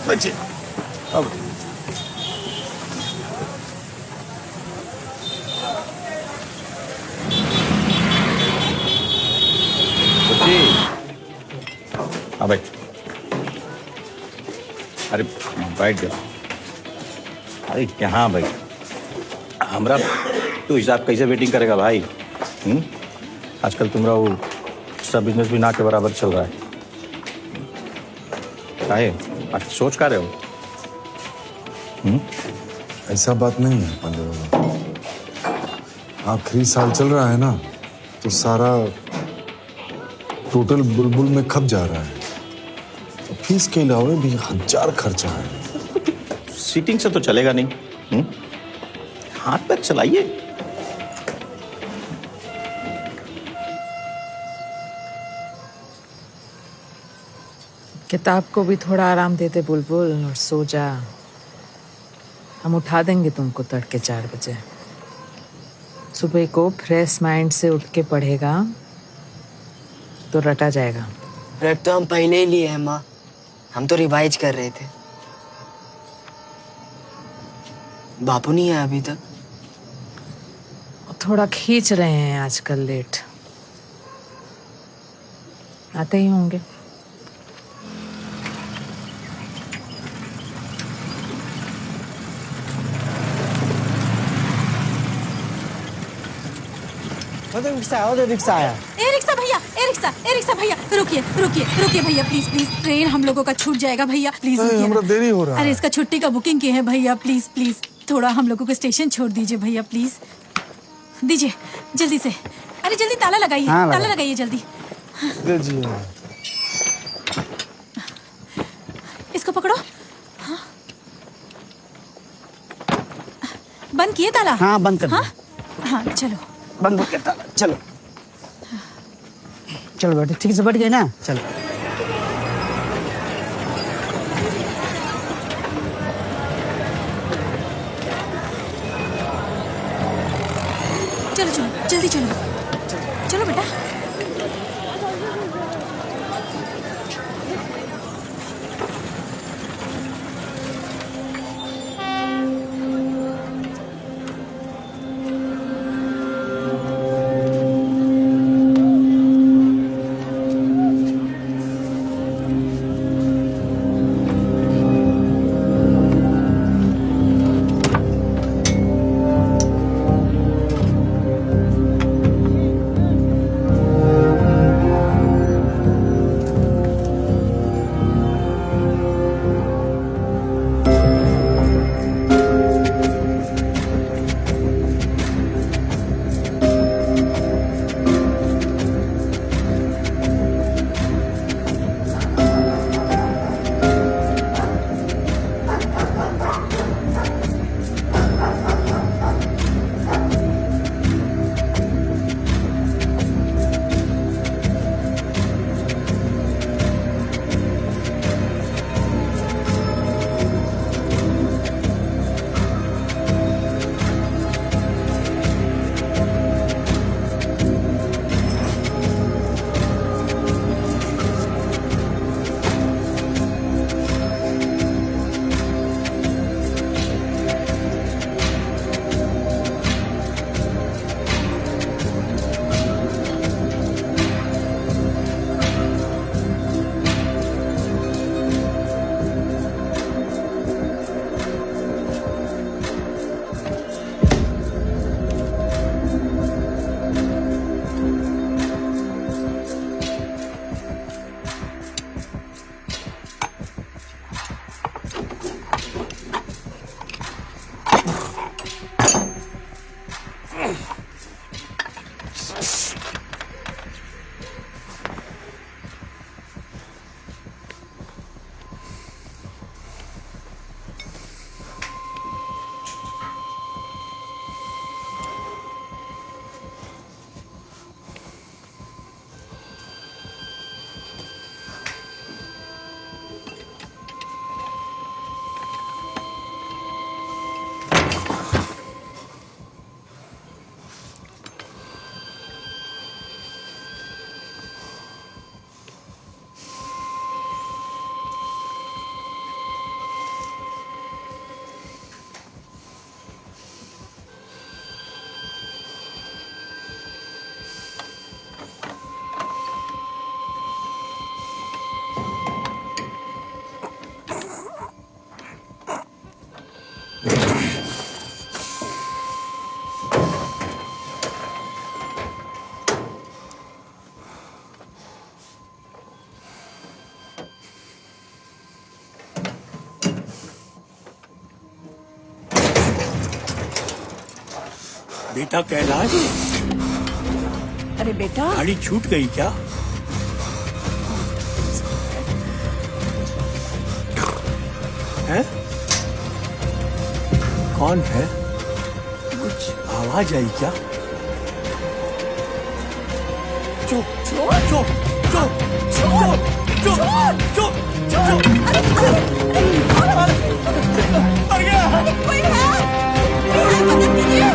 बैठिए अब। हाँ भाई, अरे बैठ जाओ। अरे यहाँ भाई, हमरा तू हिसाब कैसे वेटिंग करेगा भाई? आजकल तुम्हारा वो सब बिजनेस भी ना के बराबर चल रहा है। काहे आज सोच का रहे हो? ऐसा बात नहीं है पांडे बाबा, आखिरी साल चल रहा है ना, तो सारा टोटल बुलबुल में खप जा रहा है। फीस के अलावा भी 1000 खर्चा है। सीटिंग से तो चलेगा नहीं। हाथ पैर चलाइए। किताब को भी थोड़ा आराम दे दे बुलबुल, और सो जा। हम उठा देंगे तुमको तड़के 4 बजे। सुबह को फ्रेश माइंड से उठ के पढ़ेगा तो रटा जाएगा। रट तो हम पहले ही लिए हैं माँ, हम तो रिवाइज कर रहे थे। बापू नहीं है अभी तक? थोड़ा खींच रहे हैं आजकल, लेट आते ही होंगे। रिक्शा आया। ए रिक्शा भैया, रुकिए रुकिए रुकिए भैया, प्लीज प्लीज। ट्रेन हम लोगों का छूट जाएगा भैया, प्लीज रुकिए। हमरा देरी हो रहा है। अरे इसका छुट्टी का बुकिंग की है भैया, प्लीज प्लीज थोड़ा हम लोगों को स्टेशन छोड़ दीजिए भैया, प्लीज दीजिए जल्दी से। अरे जल्दी ताला लगाइए। हाँ, ताला लगाइए जल्दी। इसको पकड़ो। हाँ। बंद किए ताला? हाँ बंद कर। हाँ हाँ चलो। बंद कर ताला। चलो चलो बेटे, ठीक से बैठ गए ना? चलो चलो चलो जल्दी चलो, चलो बेटा। बेटा कैलाश, अरे बेटा, गाड़ी छूट गई क्या? है? कौन है? कुछ आवाज आई क्या? चुप चुप चुप चुप चुप चुप चुप चुप। मर गया। कोई है? मदद कीजिए।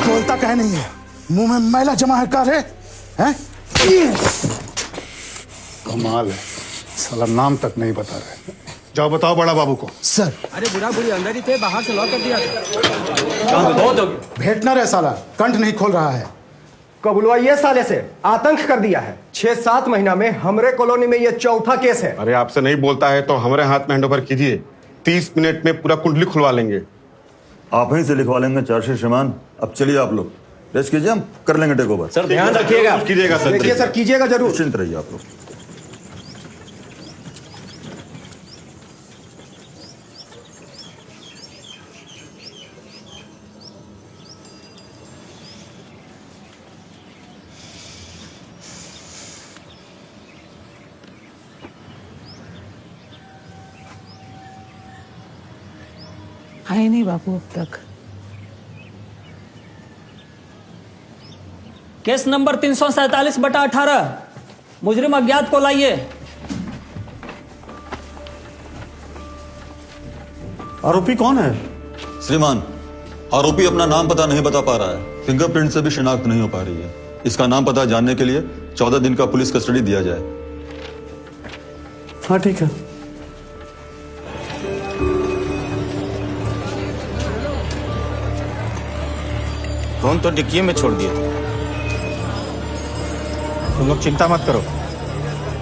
बोलता कह नहीं है, मुंह में मैला जमा है कारे, हैं? कमाल है, साला नाम तक नहीं बता रहे। जाओ बताओ बड़ा बाबू को। सर अरे बुढ़ा बुढ़ी अंदर ही थे, बाहर से लॉक कर दिया था। भेटनर है साला, कंठ नहीं खोल रहा है। कबुलवाइए साले से, आतंक कर दिया है। 6-7 महीना में हमरे कॉलोनी में ये चौथा केस है। अरे आपसे नहीं बोलता है तो हमारे हाथ में हैंडओवर कीजिए, 30 मिनट में पूरा कुंडली खुलवा लेंगे। आप ही से लिखवा लेंगे चार्जशीट श्रीमान। अब चलिए आप लोग रेस्ट कीजिए, हम कर लेंगे टेक ओवर। सर ध्यान रखिएगा। कीजिएगा सर, देखिए सर, कीजिएगा जरूर। निश्चिंत रहिए आप लोग। ही नहीं बापू अब तक। केस नंबर 347/18 मुजरिम अज्ञात को लाइए। आरोपी कौन है? श्रीमान, आरोपी अपना नाम पता नहीं बता पा रहा है। फिंगरप्रिंट से भी शिनाख्त नहीं हो पा रही है। इसका नाम पता जानने के लिए 14 दिन का पुलिस कस्टडी दिया जाए। हाँ ठीक है। फोन तो डिक्की में छोड़ दिए थे। तुम लोग चिंता मत करो,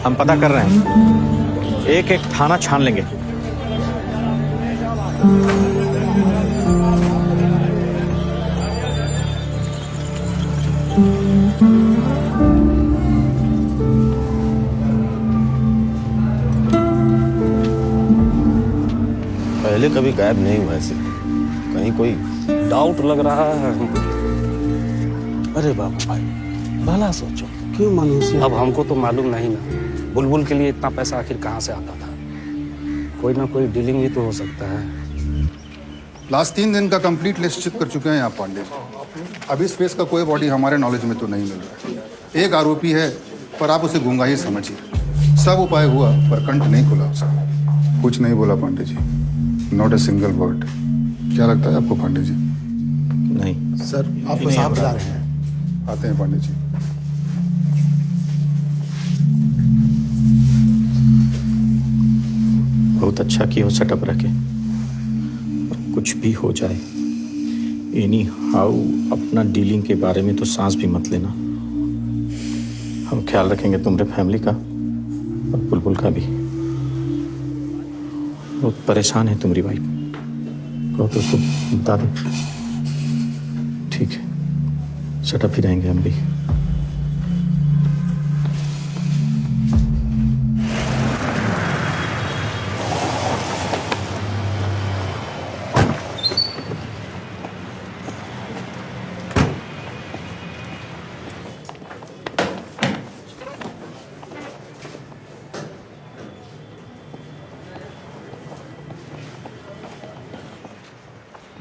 हम पता कर रहे हैं। एक एक थाना छान लेंगे। पहले कभी गायब नहीं हुआ ऐसे, कहीं कोई डाउट लग रहा है। अरे बाबू भाई, भला सोचो, क्यों मनुष्य। अब हमको तो मालूम नहीं ना, बुलबुल के लिए इतना पैसा आखिर कहाँ से आता था। कोई ना कोई डीलिंग भी तो हो सकता है। लास्ट 3 दिन का कंप्लीट लिस्ट चेक कर चुके हैं आप पांडे जी। अब इस केस का कोई बॉडी हमारे नॉलेज में तो नहीं मिल रहा है। एक आरोपी है, पर आप उसे गूंगा ही समझिए। सब उपाय हुआ पर कंठ नहीं खुला उसका। कुछ नहीं बोला Pandey ji, not a single word. क्या लगता है आपको पांडे जी? नहीं सर, आपको साहब बुला रहे हैं। आते हैं पांडे जी। बहुत अच्छा किया सेटअप रखे। कुछ भी हो जाए, एनी हाउ अपना डीलिंग के बारे में तो सांस भी मत लेना। हम ख्याल रखेंगे तुम्हारे फैमिली का और बुलबुल का भी। बहुत परेशान है तुम्हारी वाइफ, कहो तो उसको बता दो। ठीक है, सेटअप ही रहेंगे हम भी।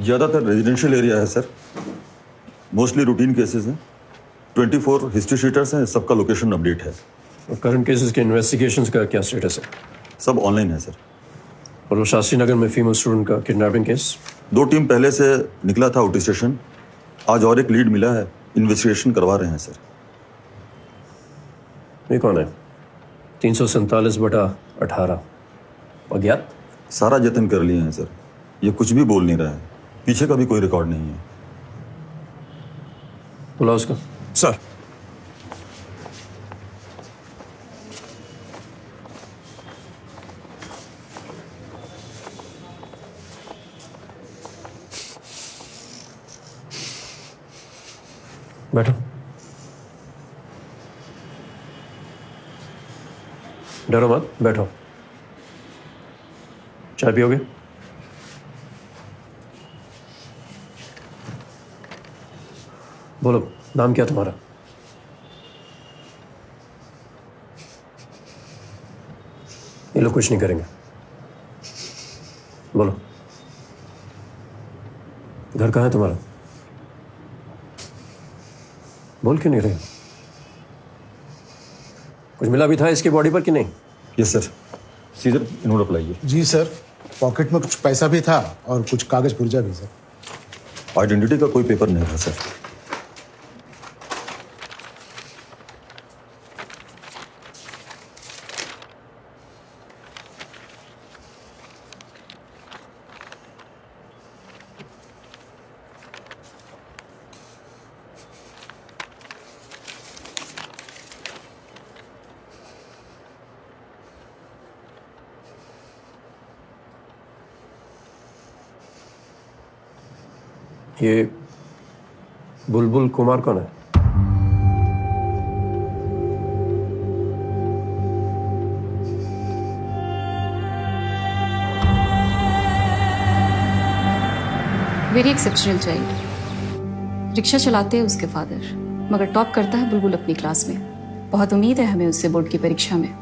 ज़्यादातर रेजिडेंशियल एरिया है सर। मोस्टली रूटीन केसेस हैं। 24 हिस्ट्री शीटर्स हैं, सबका लोकेशन अपडेट है। और करंट केसेस के इन्वेस्टिगेशंस का क्या स्टेटस है? सब ऑनलाइन है सर। और वो शास्त्री नगर में फीमेल स्टूडेंट का किडनैपिंग केस? 2 टीम पहले से निकला था आउट स्टेशन। आज और एक लीड मिला है, इन्वेस्टिगेशन करवा रहे हैं सर। ये कौन है? 347/18 अज्ञात? सारा जतन कर लिए हैं सर, ये कुछ भी बोल नहीं रहा है। पीछे का भी कोई रिकॉर्ड नहीं है। बुलाओ उसको। सर। बैठो। डरो मत, बैठो। चाय पियोगे? बोलो, नाम क्या तुम्हारा? ये लोग कुछ नहीं करेंगे। बोलो, घर कहाँ है तुम्हारा? बोल क्यों नहीं रहे? कुछ मिला भी था इसकी बॉडी पर कि नहीं? Yes sir. सीजर इन्होंने अप्लाई। जी सर, पॉकेट में कुछ पैसा भी था और कुछ कागज पुर्जा भी सर। आइडेंटिटी का कोई पेपर नहीं था सर। ये बुलबुल कुमार कौन है? Very exceptional child. रिक्शा चलाते हैं उसके फादर, मगर टॉप करता है बुलबुल अपनी क्लास में। बहुत उम्मीद है हमें उससे बोर्ड की परीक्षा में।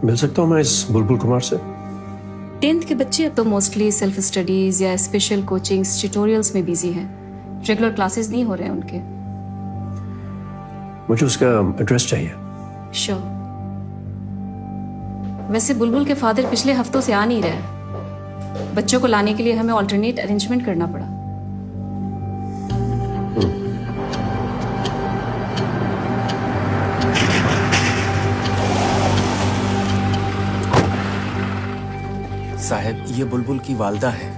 मिल सकता हूं मैं इस बुलबुल कुमार से? 10th के बच्चे अब तो मोस्टली सेल्फ स्टडीज या स्पेशल कोचिंग्स ट्यूटोरियल्स में बिजी हैं। रेगुलर क्लासेस नहीं हो रहे हैं उनके। मुझे उसका एड्रेस चाहिए। श्योर। वैसे बुलबुल के फादर पिछले हफ्तों से आ नहीं रहे। बच्चों को लाने के लिए हमें ऑल्टरनेट अरेंजमेंट करना पड़ा। साहब, ये बुलबुल की वालदा है।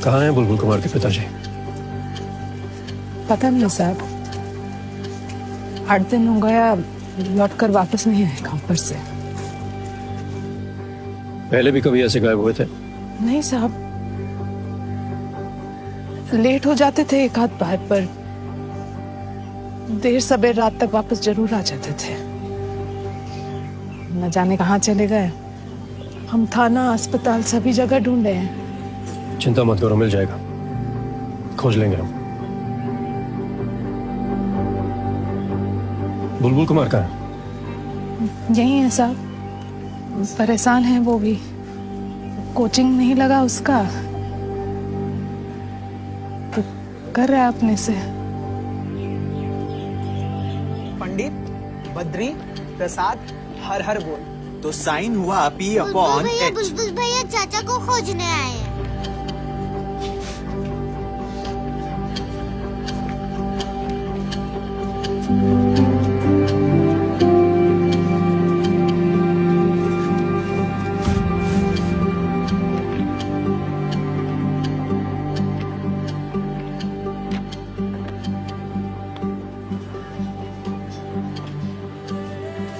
कहाँ हैं बुलबुल कुमार के पिताजी? पता नहीं साहब, 8 दिन हो गया लौट कर वापस नहीं आए काम पर से। पहले भी कभी ऐसे गायब हुए थे? नहीं साहब, लेट हो जाते थे एक आध बार, पर देर सबेर रात तक वापस जरूर आ जाते थे। न जाने कहाँ चले गए। हम थाना अस्पताल सभी जगह ढूंढे हैं। चिंता मत करो, मिल जाएगा, खोज लेंगे हम। बुलबुल कुमार कहाँ है? यही है साहब, परेशान है वो भी। कोचिंग नहीं लगा उसका, तो कर रहा है अपने से। पंडित, बद्री, प्रसाद, हर हर बोल। तो साइन हुआ P अपॉन H। बुलबुल भैया चाचा को खोजने आए हैं।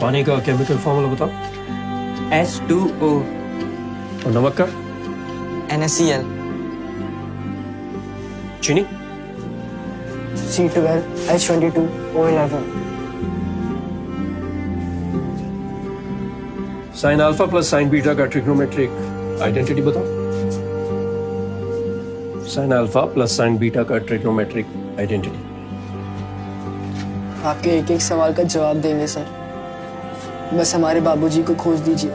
पानी का केमिकल फॉर्मूला बताओ। H2O। और नमक का? NaCl। चीनी? C12H22O11। Sign alpha plus sine beta का ट्रिग्नोमेट्रिक आइडेंटिटी बताओ। Sign alpha plus sine beta का ट्रिग्नोमेट्रिक आइडेंटिटी। आपके एक एक सवाल का जवाब देंगे सर, बस हमारे बाबूजी को खोज दीजिए।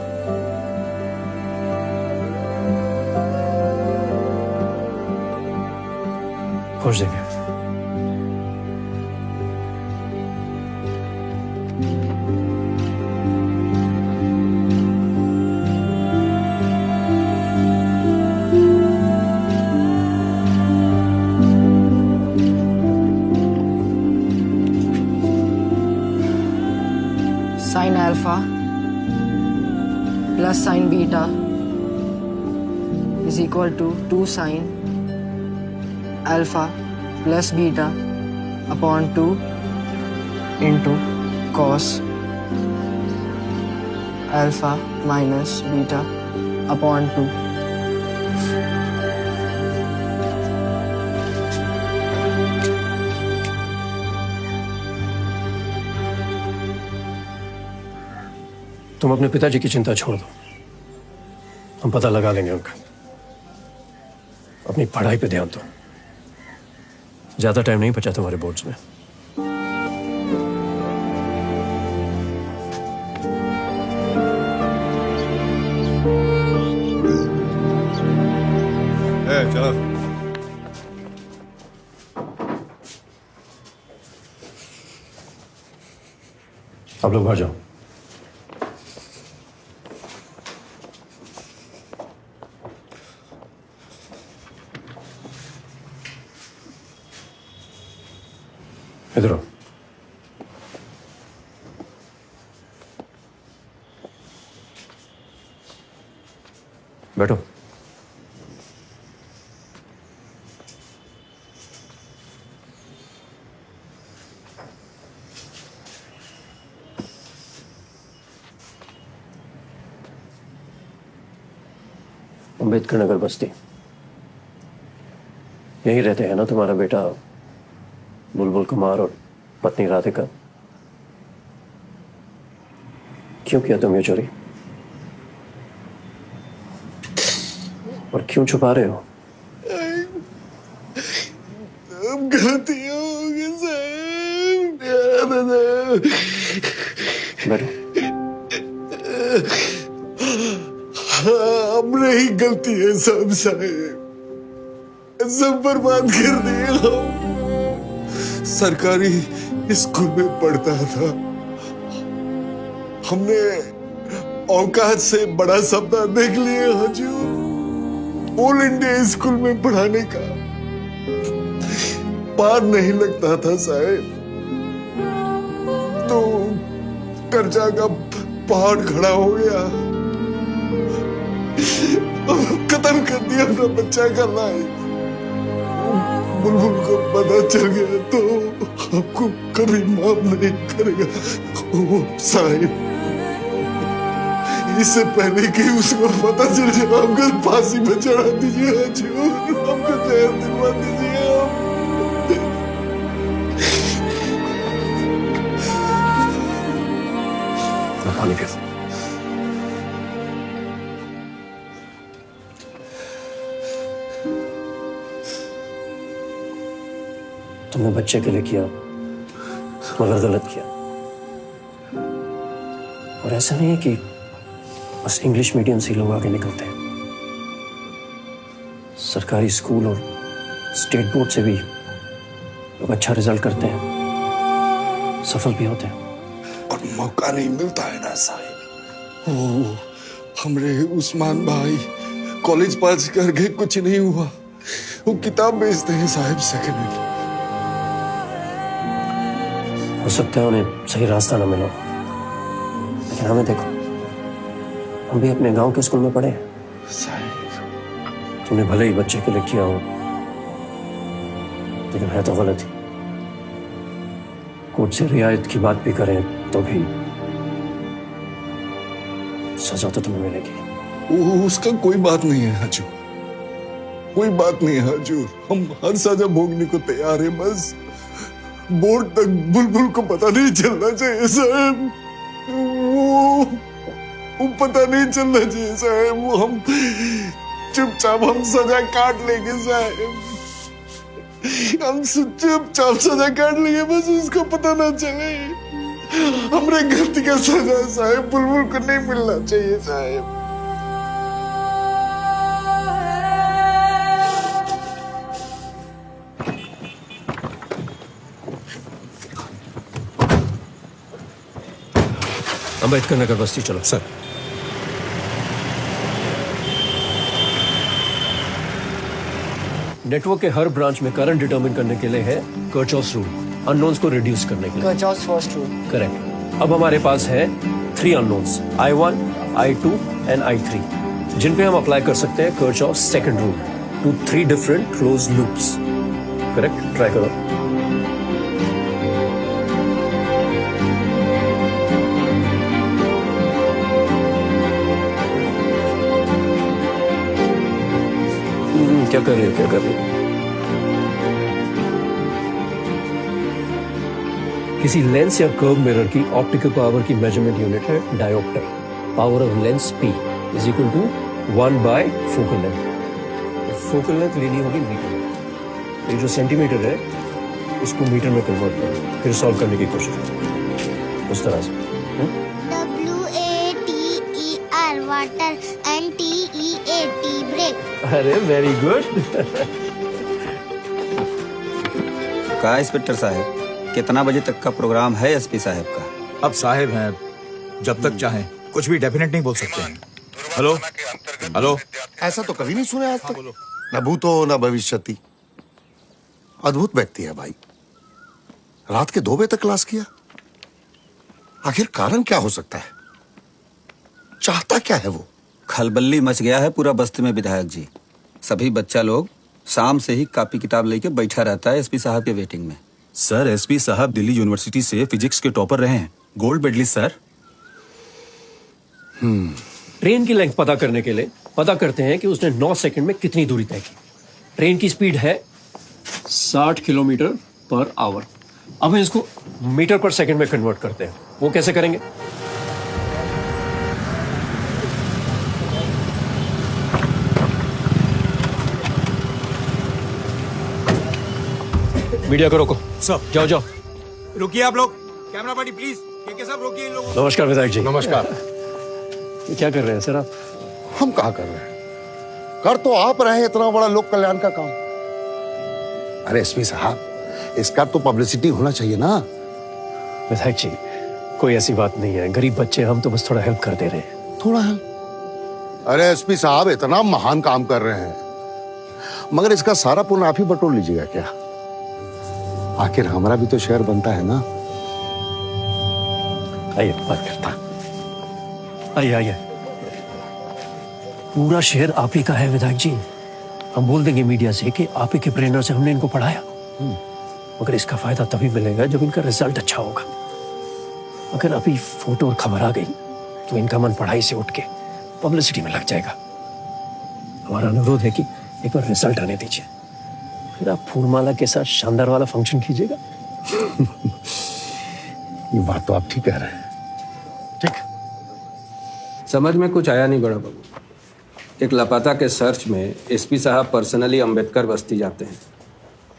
खोज देंगे। Sine alpha plus sine beta is equal to 2 sine alpha plus beta upon 2 into cos alpha minus beta upon 2। तुम अपने पिताजी की चिंता छोड़ दो, हम पता लगा लेंगे उनका। अपनी पढ़ाई पे ध्यान दो, ज्यादा टाइम नहीं बचा तुम्हारे बोर्ड्स में। चलो आप लोग बाहर जाओ। इधर आओ। बैठो। अम्बेडकर नगर बस्ती, यहीं रहते हैं ना तुम्हारा बेटा बुलबुल कुमार और पत्नी राधिका? क्यों किया तुम ये चोरी, और क्यों छुपा रहे हो? अब गलती होगी साहब। बैठो। हमने ही गलती है सब साहेब, सब बर्बाद कर दिए हम। सरकारी स्कूल में पढ़ता था, हमने औकात से बड़ा सपना देख लिया हजूर। ऑल इंडिया स्कूल में पढ़ाने का पार नहीं लगता था साहब, तो कर्जा का पहाड़ खड़ा हो गया, खत्म कर दिया अपना बच्चा का लाइफ। बुलबुल को पता चल गया तो आपको कभी माफ नहीं करेगा वो साहिब। इससे पहले कि उसको पता चल जाए हमको फांसी में चढ़ा दीजिए हजूर, हमको जहर दिलवा दीजिए आप। पानी पियो। तुमने बच्चे के लिए किया मगर गलत किया। और ऐसा नहीं है कि बस इंग्लिश मीडियम से लोग आगे निकलते हैं, सरकारी स्कूल और स्टेट बोर्ड से भी लोग अच्छा रिजल्ट करते हैं, सफल भी होते हैं। और मौका नहीं मिलता है ना साहिब। वो हमरे उस्मान भाई कॉलेज पास करके कुछ नहीं हुआ, वो किताब बेचते हैं साहिब सेकंड हैंड। हो सकता है उन्हें सही रास्ता ना मिला, लेकिन हमें देखो, हम भी अपने गांव के स्कूल में पढ़े हैं। तुमने भले ही बच्चे के लिए किया हो, लेकिन है तो गलत ही। कोर्ट से रियायत की बात भी करें तो भी सजा तो तुम्हें मिलेगी। उसका कोई बात नहीं है हजूर, कोई बात नहीं है हजूर। हम हर सजा भोगने को तैयार हैं, बस बोर्ड तक बुलबुल को पता नहीं चलना चाहिए साहब। वो पता नहीं चलना चाहिए साहब। वो हम चुपचाप हम सजा काट लेंगे साहब, हम चुपचाप सजा काट लेंगे, बस उसको पता ना चले। हमरे गलती का सजा साहब बुलबुल को नहीं मिलना चाहिए साहब। अंबेडकर नगर बस्ती चलो सर। नेटवर्क के हर ब्रांच में करंट डिटरमिन करने के लिए है कर्चॉफ्स रूल, अननोन्स को रिड्यूस करने के लिए। कर्चॉफ्स फर्स्ट रूल। करेक्ट। अब हमारे पास है 3 unknowns, I1, I2 and I3, जिन पे हम अप्लाई कर सकते हैं Kirchhoff's second rule to 3 different close loops. Correct, try करो। क्या कर रहे हो, क्या कर रहे हो? किसी लेंस या कर्व मिरर की ऑप्टिकल पावर की मेजरमेंट यूनिट है dioptre. Power of lens P is equal to 1 by focal length. Focal length लेनी होगी मीटर में, ये जो सेंटीमीटर है उसको मीटर में कन्वर्ट करो, फिर सॉल्व करने की कोशिश करो उस तरह से। WATER water and TEAT break. अरे वेरी गुड। कहा इंस्पेक्टर साहब, कितना बजे तक का प्रोग्राम है एसपी साहब का? अब साहब हैं, जब तक चाहें कुछ भी डेफिनेट नहीं बोल सकते हैं। हेलो हेलो, ऐसा तो कभी नहीं सुना आज तक। न भूतो न भविष्यति। अद्भुत व्यक्ति है भाई। रात के 2 बजे तक क्लास किया, आखिर कारण क्या हो सकता है? चाहता क्या है वो? खलबल्ली मच गया है पूरा बस्ती में विधायक जी। सभी बच्चा लोग शाम से ही कॉपी किताब लेके बैठा रहता है एसपी साहब के वेटिंग में। सर, एसपी साहब दिल्ली यूनिवर्सिटी से फिजिक्स के टॉपर रहे हैं, गोल्ड मेडलिस्ट सर। ट्रेन की लेंथ पता करने के लिए पता करते हैं कि उसने 9 सेकंड में कितनी दूरी तय की। ट्रेन की स्पीड है 60 किलोमीटर पर आवर। अब हम इसको मीटर पर सेकंड में कन्वर्ट करते हैं। वो कैसे करेंगे? मीडिया को रोको सब, जाओ जाओ। रुकिए आप लोग, कैमरा पार्टी प्लीज, ये सब रोकिए इन लोगों। नमस्कार विधायक जी। नमस्कार। ये क्या कर रहे हैं सर आप? हम कहा कर रहे हैं, कर तो आप रहे हैं इतना बड़ा लोक कल्याण का काम। अरे एसपी साहब, इसका तो पब्लिसिटी होना चाहिए ना। विधायक जी, कोई ऐसी बात नहीं है, गरीब बच्चे हम तो बस थोड़ा हेल्प कर दे रहे हैं। थोड़ा है? अरे एसपी साहब इतना महान काम कर रहे हैं, मगर इसका सारा पुण्य आप ही बटोर लीजिएगा क्या? आखिर हमारा भी तो शेयर बनता है ना। आइए बात करता, आइए आइए। पूरा शेयर आप ही का है विधायक जी। हम बोल देंगे मीडिया से कि आप ही के प्रेरणा से हमने इनको पढ़ाया, मगर इसका फायदा तभी मिलेगा जब इनका रिजल्ट अच्छा होगा। अगर अभी फोटो और खबर आ गई तो इनका मन पढ़ाई से उठ के पब्लिसिटी में लग जाएगा। हमारा अनुरोध है कि एक बार रिजल्ट आने दीजिए, फिर आप फूलमाला के साथ शानदार वाला फंक्शन कीजिएगा। ये बात तो आप ठीक कह रहे हैं। ठीक, समझ में कुछ आया नहीं बड़ा बाबू। एक लापता के सर्च में एसपी साहब पर्सनली अंबेडकर बस्ती जाते हैं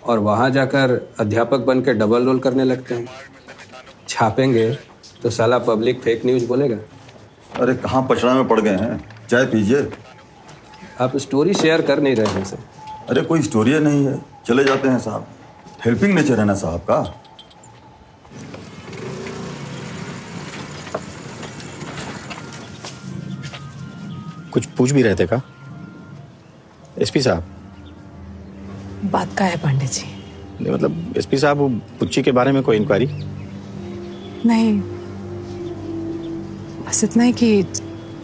और वहां जाकर अध्यापक बन के डबल रोल करने लगते हैं। छापेंगे तो साला पब्लिक फेक न्यूज बोलेगा। अरे कहाँ पचड़ा में पड़ गए हैं, चाय पीजिए। आप स्टोरी शेयर कर नहीं रहे हैं सर। अरे कोई स्टोरी नहीं है, चले जाते हैं साहब। हेल्पिंग नेचर है ना साहब का। कुछ पूछ भी रहे थे का एसपी साहब? बात का है पंडित जी? नहीं मतलब एसपी साहब, वो पुच्ची के बारे में कोई इंक्वायरी? नहीं, बस इतना ही कि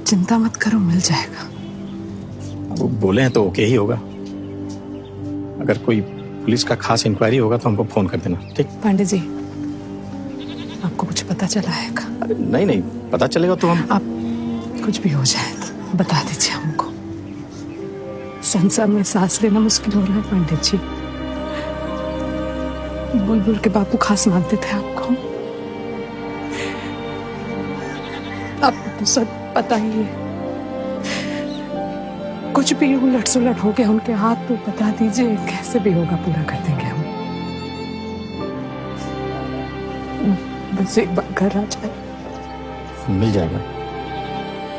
चिंता मत करो, मिल जाएगा। वो बोले हैं तो ओके ही होगा। अगर कोई पुलिस का खास इंक्वायरी होगा तो हमको फोन कर देना, ठीक? पंडित जी, आपको कुछ पता चला है का? अरे नहीं नहीं, पता चलेगा तो हम। आप कुछ भी हो जाए तो बता दीजिए हमको। संसार में सांस लेना मुश्किल हो रहा है पंडित जी। बुलबुल के बापू खास मानते थे आपको। आपको तो सब पता ही है। कुछ भी उलट सुलट हो गया उनके हाथ तो बता दीजिए, कैसे भी होगा पूरा कर देंगे हम। बस एक बार घर आ जाए। मिल जाएगा,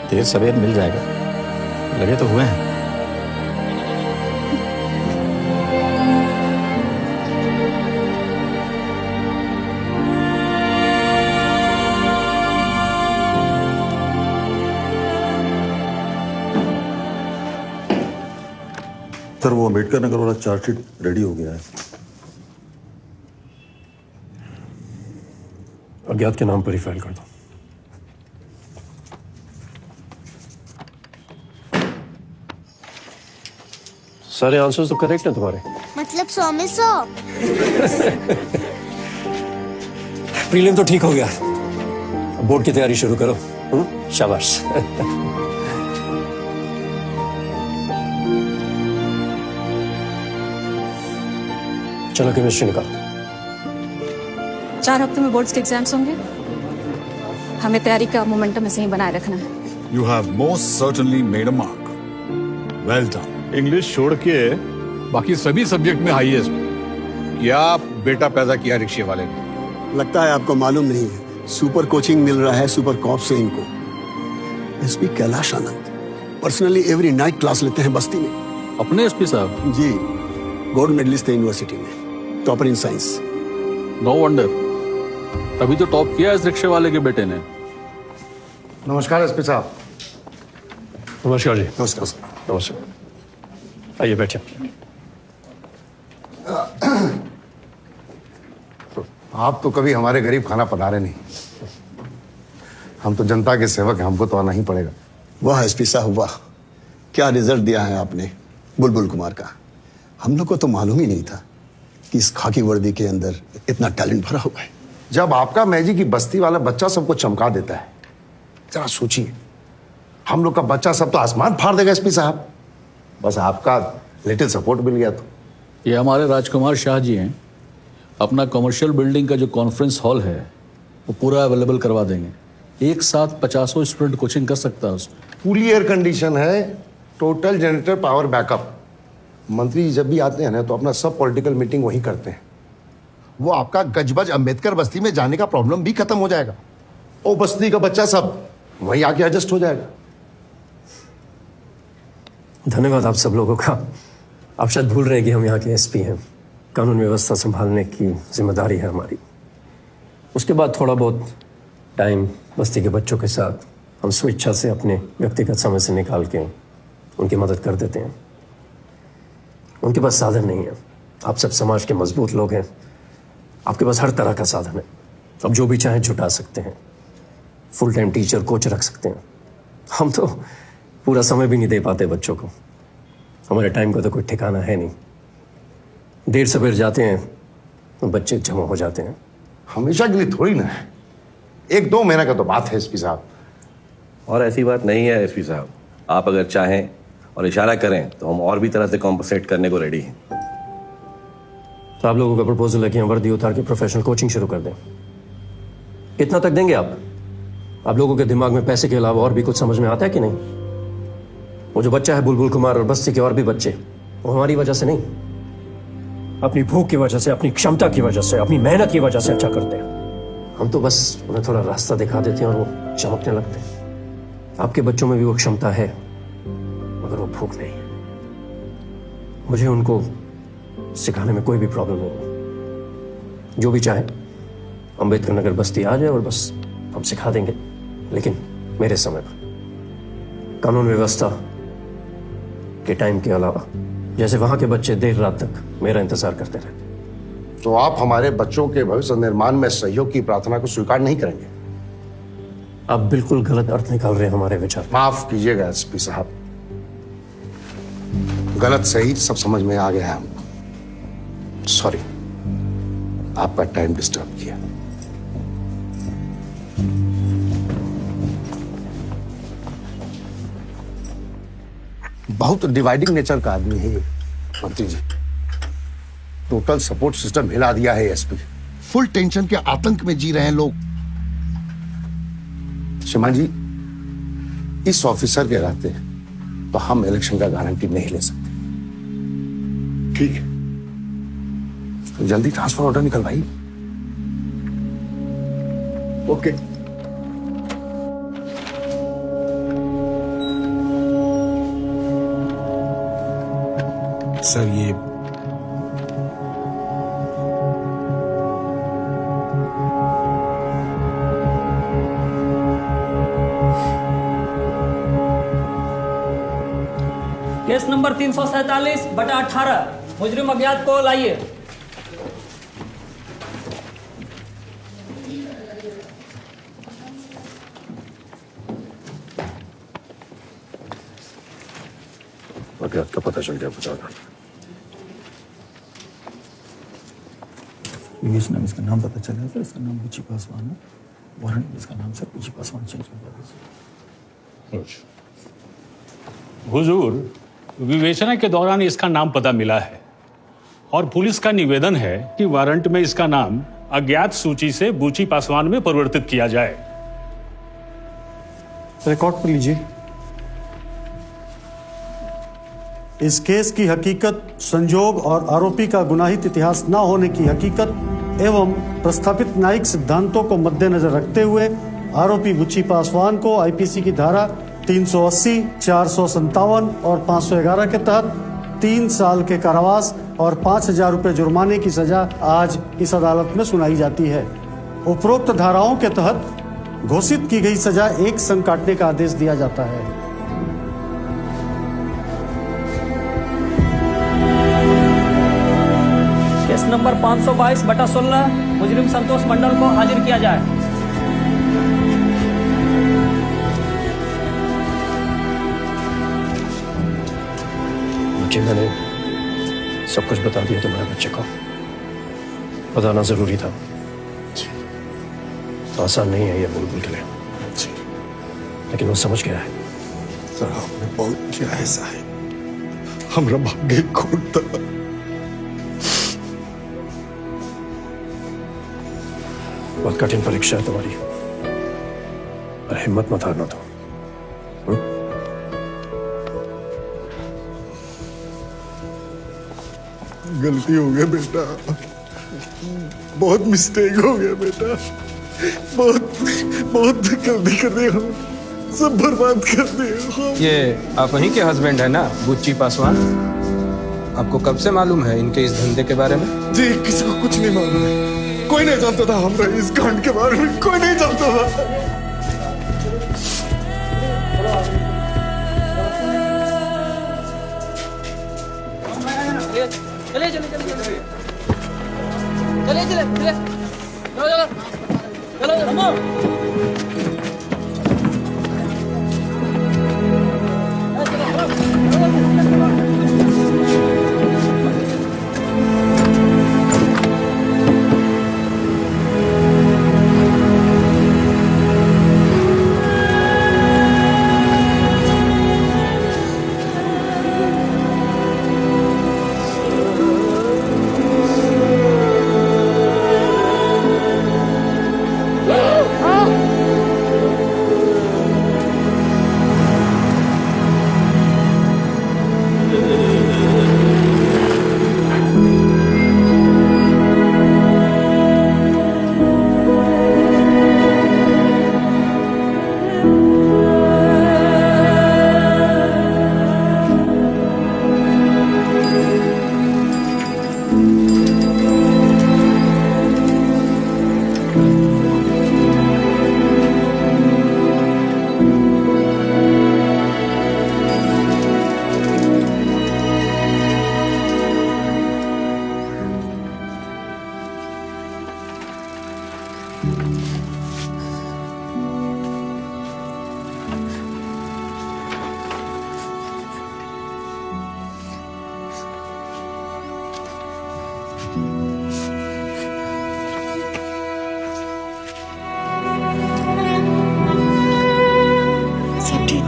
देर सवेर मिल जाएगा, लगे तो हुए हैं। सर वो अम्बेडकर नगर वाला चार्जशीट रेडी हो गया है। अज्ञात के नाम पर ही फाइल कर दो। सारे आंसर्स तो करेक्ट हैं तुम्हारे। मतलब 100 में 100। प्रीलिम तो ठीक हो गया, बोर्ड की तैयारी शुरू करो। शाबाश। चलो केमिस्ट्री निकालो। 4 हफ्ते में बोर्ड्स के एग्जाम्स होंगे, हमें तैयारी का मोमेंटम ऐसे ही बनाए रखना है। You have most certainly made a mark. Well done. English छोड़ के बाकी सभी सब्जेक्ट में हाईएस्ट। क्या बेटा पैदा किया रिक्शे वाले ने। लगता है आपको मालूम नहीं है, सुपर कोचिंग मिल रहा है सुपर कॉप से इनको। SP Kailash Anand personally every night class लेते हैं बस्ती में। अपने एसपी साहब? जी, गोल्ड मेडलिस्ट थे यूनिवर्सिटी में, topper in science. No wonder, तभी तो टॉप किया इस रिक्शे वाले के बेटे ने। नमस्कार एसपी साहब। नमस्कार जी। नमस्कार। नमस्कार, आइए बैठिए। आप तो कभी हमारे गरीब खाना पधारे नहीं। हम तो जनता के सेवक हैं, हमको तो आना ही पड़ेगा। वाह एसपी साहब वाह, क्या रिजल्ट दिया है आपने बुलबुल कुमार का। हम लोग को तो मालूम ही नहीं था कि इस खाकी वर्दी के अंदर इतना टैलेंट भरा हुआ है। जब आपका मैजिक की बस्ती वाला बच्चा सबको चमका देता है, जरा सोचिए, हम लोग का बच्चा सब तो आसमान फाड़ देगा एसपी साहब। बस आपका लिटिल सपोर्ट मिल गया तो। ये हमारे राजकुमार शाह जी हैं, अपना कमर्शियल बिल्डिंग का जो कॉन्फ्रेंस हॉल है वो पूरा अवेलेबल करवा देंगे। एक साथ 50 स्टूडेंट कोचिंग कर सकता है उसमें। फुली एयर कंडीशन है, टोटल जनरेटर पावर बैकअप। मंत्री जब भी आते हैं ना तो अपना सब पॉलिटिकल मीटिंग वहीं करते हैं। वो आपका गजबज अंबेडकर बस्ती में जाने का प्रॉब्लम भी खत्म हो जाएगा। ओ बस्ती का बच्चा सब वहीं आके एडजस्ट हो जाएगा। धन्यवाद आप सब लोगों का। आप शायद भूल रहे हैं कि हम यहाँ के एसपी हैं। कानून व्यवस्था संभालने की जिम्मेदारी है हमारी। उसके बाद थोड़ा बहुत टाइम बस्ती के बच्चों के साथ हम स्वेच्छा से अपने व्यक्तिगत समय से निकाल के उनकी मदद कर देते हैं। उनके पास साधन नहीं है। आप सब समाज के मजबूत लोग हैं, आपके पास हर तरह का साधन है। अब जो भी चाहें जुटा सकते हैं, फुल टाइम टीचर कोच रख सकते हैं। हम तो पूरा समय भी नहीं दे पाते बच्चों को। हमारे टाइम का तो कोई ठिकाना है नहीं। देर सवेर जाते हैं तो बच्चे जमा हो जाते हैं। हमेशा के लिए थोड़ी ना है, 1-2 महीने का तो बात है एसपी साहब। और ऐसी बात नहीं है एसपी साहब, आप अगर चाहें और इशारा करें तो हम और भी तरह से कॉम्पनसेट करने को रेडी हैं। तो आप लोगों का प्रपोजल है कि हम वर्दी उतार के प्रोफेशनल कोचिंग शुरू कर दें। कितना तक देंगे आप? आप लोगों के दिमाग में पैसे के अलावा और भी कुछ समझ में आता है कि नहीं? वो जो बच्चा है बुलबुल कुमार और बस्ती के और भी बच्चे, वो हमारी वजह से नहीं, अपनी भूख की वजह से, अपनी क्षमता की वजह से, अपनी मेहनत की वजह से अच्छा करते हैं। हम तो बस उन्हें थोड़ा रास्ता दिखा देते हैं और वो चमकने लगते हैं। आपके बच्चों में भी वो क्षमता है मगर वो भूख नहीं है। मुझे उनको सिखाने में कोई भी प्रॉब्लम नहीं है। जो भी चाहे अंबेडकर नगर बस्ती आ जाए और बस हम सिखा देंगे, लेकिन मेरे समय पर। कानून व्यवस्था के टाइम के अलावा, जैसे वहां के बच्चे देर रात तक मेरा इंतजार करते रहे। तो आप हमारे बच्चों के भविष्य निर्माण में सहयोग की प्रार्थना को स्वीकार नहीं करेंगे? आप बिल्कुल गलत अर्थ निकाल रहे हैं हमारे विचार। माफ कीजिएगा एसपी साहब, गलत सही सब समझ में आ गया है हमको। सॉरी, आपका टाइम डिस्टर्ब किया। बहुत डिवाइडिंग नेचर का आदमी है ये मंत्री जी। टोटल सपोर्ट सिस्टम हिला दिया है एसपी। फुल टेंशन के आतंक में जी रहे हैं लोग। श्रीमान जी, इस ऑफिसर के रहते तो हम इलेक्शन का गारंटी नहीं ले सकते। ठीक है, जल्दी ट्रांसफर ऑर्डर निकलवाइए। ओके। सर ये केस नंबर 347/18 मुजरिम अज्ञात को लाइए। अज्ञात का पता चल गया, बताना। नाम इसका नाम पता चला सर, इसका नाम बुची पासवान है। वारंट इसका नाम सर बुची पासवान चेंज कर दिया। हुजूर, विवेचना के दौरान इसका नाम पता मिला है और पुलिस का निवेदन है कि वारंट में इसका नाम अज्ञात सूची से बुची पासवान में परिवर्तित किया जाए। रिकॉर्ड पर लीजिए। इस केस की हकीकत, संजोग और आरोपी का गुनाहित इतिहास न होने की हकीकत एवं प्रस्थापित न्यायिक सिद्धांतों को मद्देनजर रखते हुए आरोपी बुची पासवान को आईपीसी की धारा 380, 457 और 511 के तहत 3 साल के कारावास और 5,000 रुपए जुर्माने की सजा आज इस अदालत में सुनाई जाती है। उपरोक्त धाराओं के तहत घोषित की गई सजा 1 संघ काटने का आदेश दिया जाता है। केस नंबर 522/16 मुजरिम संतोष मंडल को हाजिर किया जाए। मैंने सब कुछ बता दिया तुम्हारे बच्चे को। बताना जरूरी था। तो आसान नहीं है ये बुलबुल के लिए, लेकिन वो समझ गया है। सर आपने बहुत किया ऐसा है, हमरा भाग्य खोटा। बहुत कठिन परीक्षा है तुम्हारी, पर हिम्मत मत हारना तुम। गलती हो गया बेटा, बहुत मिस्टेक हो गया बेटा, बहुत बहुत गलती कर दी हम। सब बर्बाद कर दिया। ये आप वहीं के हस्बैंड है ना, बुच्ची पासवान? आपको कब से मालूम है इनके इस धंधे के बारे में? जी किसी को कुछ नहीं मालूम है, कोई नहीं जानता था हमारा इस कांड के बारे में, कोई नहीं जानता था। चलिए चलिए चलिए चलिए चलिए चलिए चलिए चलो चलो चलो चलो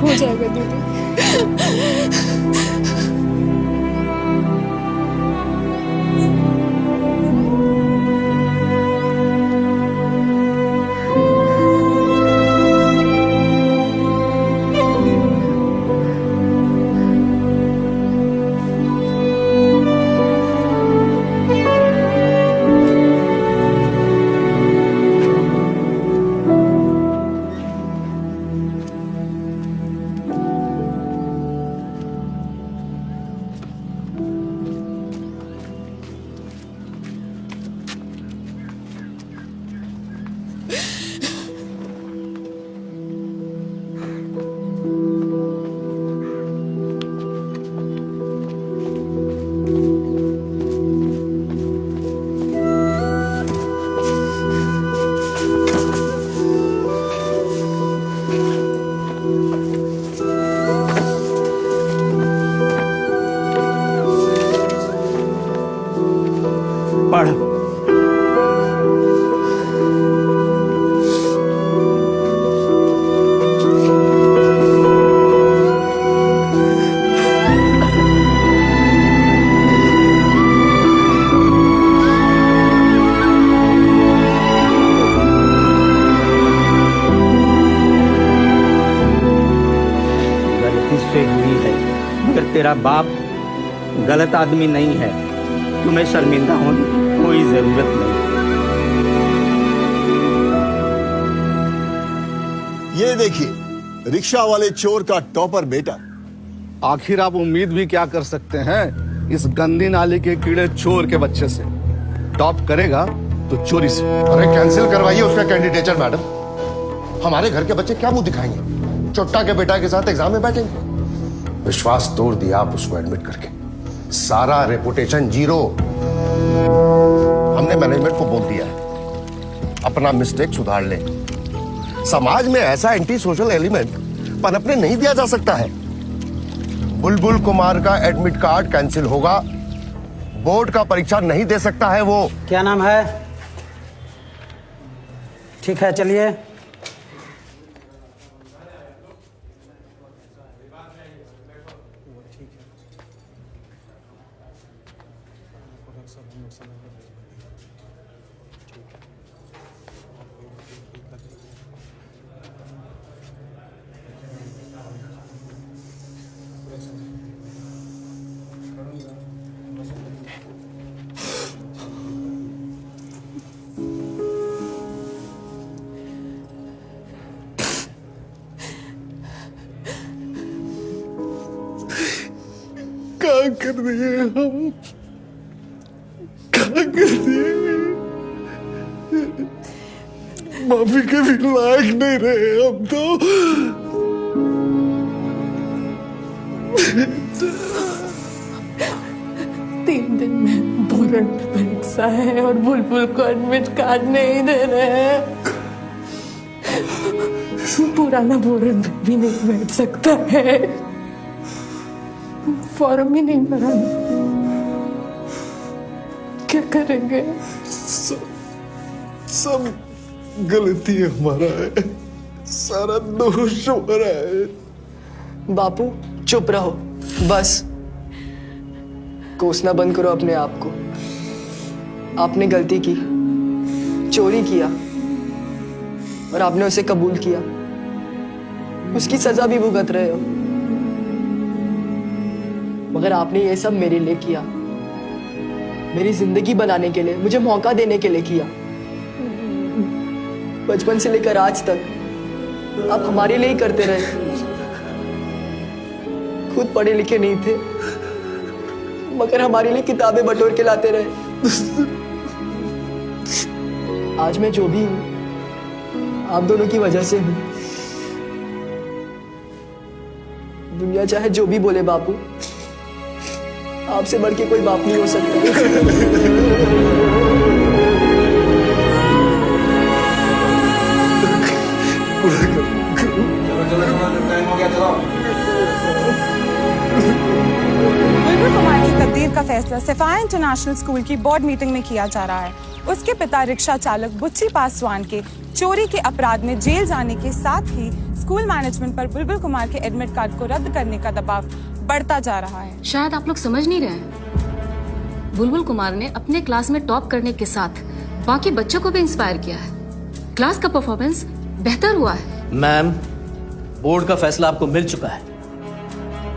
हो जाएगा दीदी। तेरा बाप गलत आदमी नहीं है, तुम्हें शर्मिंदा होने की कोई जरूरत नहीं। ये देखिए रिक्शा वाले चोर का टॉपर बेटा। आखिर आप उम्मीद भी क्या कर सकते हैं इस गंदी नाली के कीड़े चोर के बच्चे से? टॉप करेगा तो चोरी से। अरे कैंसिल करवाइए उसका कैंडिडेचर मैडम। हमारे घर के बच्चे क्या मुंह दिखाएंगे? चुट्टा के बेटा के साथ एग्जाम में बैठेंगे। विश्वास तोड़ दिया आप उसको एडमिट करके, सारा रेपुटेशन जीरो। हमने मैनेजमेंट को बोल दिया है अपना मिस्टेक सुधार ले। समाज में ऐसा एंटी सोशल एलिमेंट पनपने नहीं दिया जा सकता है। बुलबुल कुमार का एडमिट कार्ड कैंसिल होगा, बोर्ड का परीक्षा नहीं दे सकता है वो। क्या नाम है? ठीक है चलिए। कर दिए हम, क्या कर दिए? माफी के भी लायक नहीं रहे हम तो। 3 दिन में बोरन परीक्षा है और बुलबुल को एडमिट कार्ड नहीं दे रहे हैं। पुराना बोरन भी नहीं बैठ सकता है, फॉर्म ही नहीं भरा। क्या करेंगे? सब गलती हमारा है, सारा दोष हमारा है। बापू चुप रहो, बस कोसना बंद करो अपने आप को। आपने गलती की, चोरी किया और आपने उसे कबूल किया, उसकी सजा भी भुगत रहे हो। मगर आपने ये सब मेरे लिए किया, मेरी जिंदगी बनाने के लिए, मुझे मौका देने के लिए किया। बचपन से लेकर आज तक आप हमारे लिए ही करते रहे। खुद पढ़े लिखे नहीं थे मगर हमारे लिए किताबें बटोर के लाते रहे। आज मैं जो भी हूं आप दोनों की वजह से हूं। दुनिया चाहे जो भी बोले बापू, आपसे बढ़ के कोई बाप नहीं हो सकता। बुलबुल कुमार की तकदीर का फैसला सफाया इंटरनेशनल स्कूल की बोर्ड मीटिंग में किया जा रहा है। उसके पिता रिक्शा चालक बुच्ची पासवान के चोरी के अपराध में जेल जाने के साथ ही स्कूल मैनेजमेंट पर बुलबुल कुमार के एडमिट कार्ड को रद्द करने का दबाव बढ़ता जा रहा है। शायद आप लोग समझ नहीं रहे हैं, बुलबुल कुमार ने अपने क्लास में टॉप करने के साथ बाकी बच्चों को भी इंस्पायर किया है। क्लास का परफॉर्मेंस बेहतर हुआ है। मैम, बोर्ड का फैसला आपको मिल चुका है।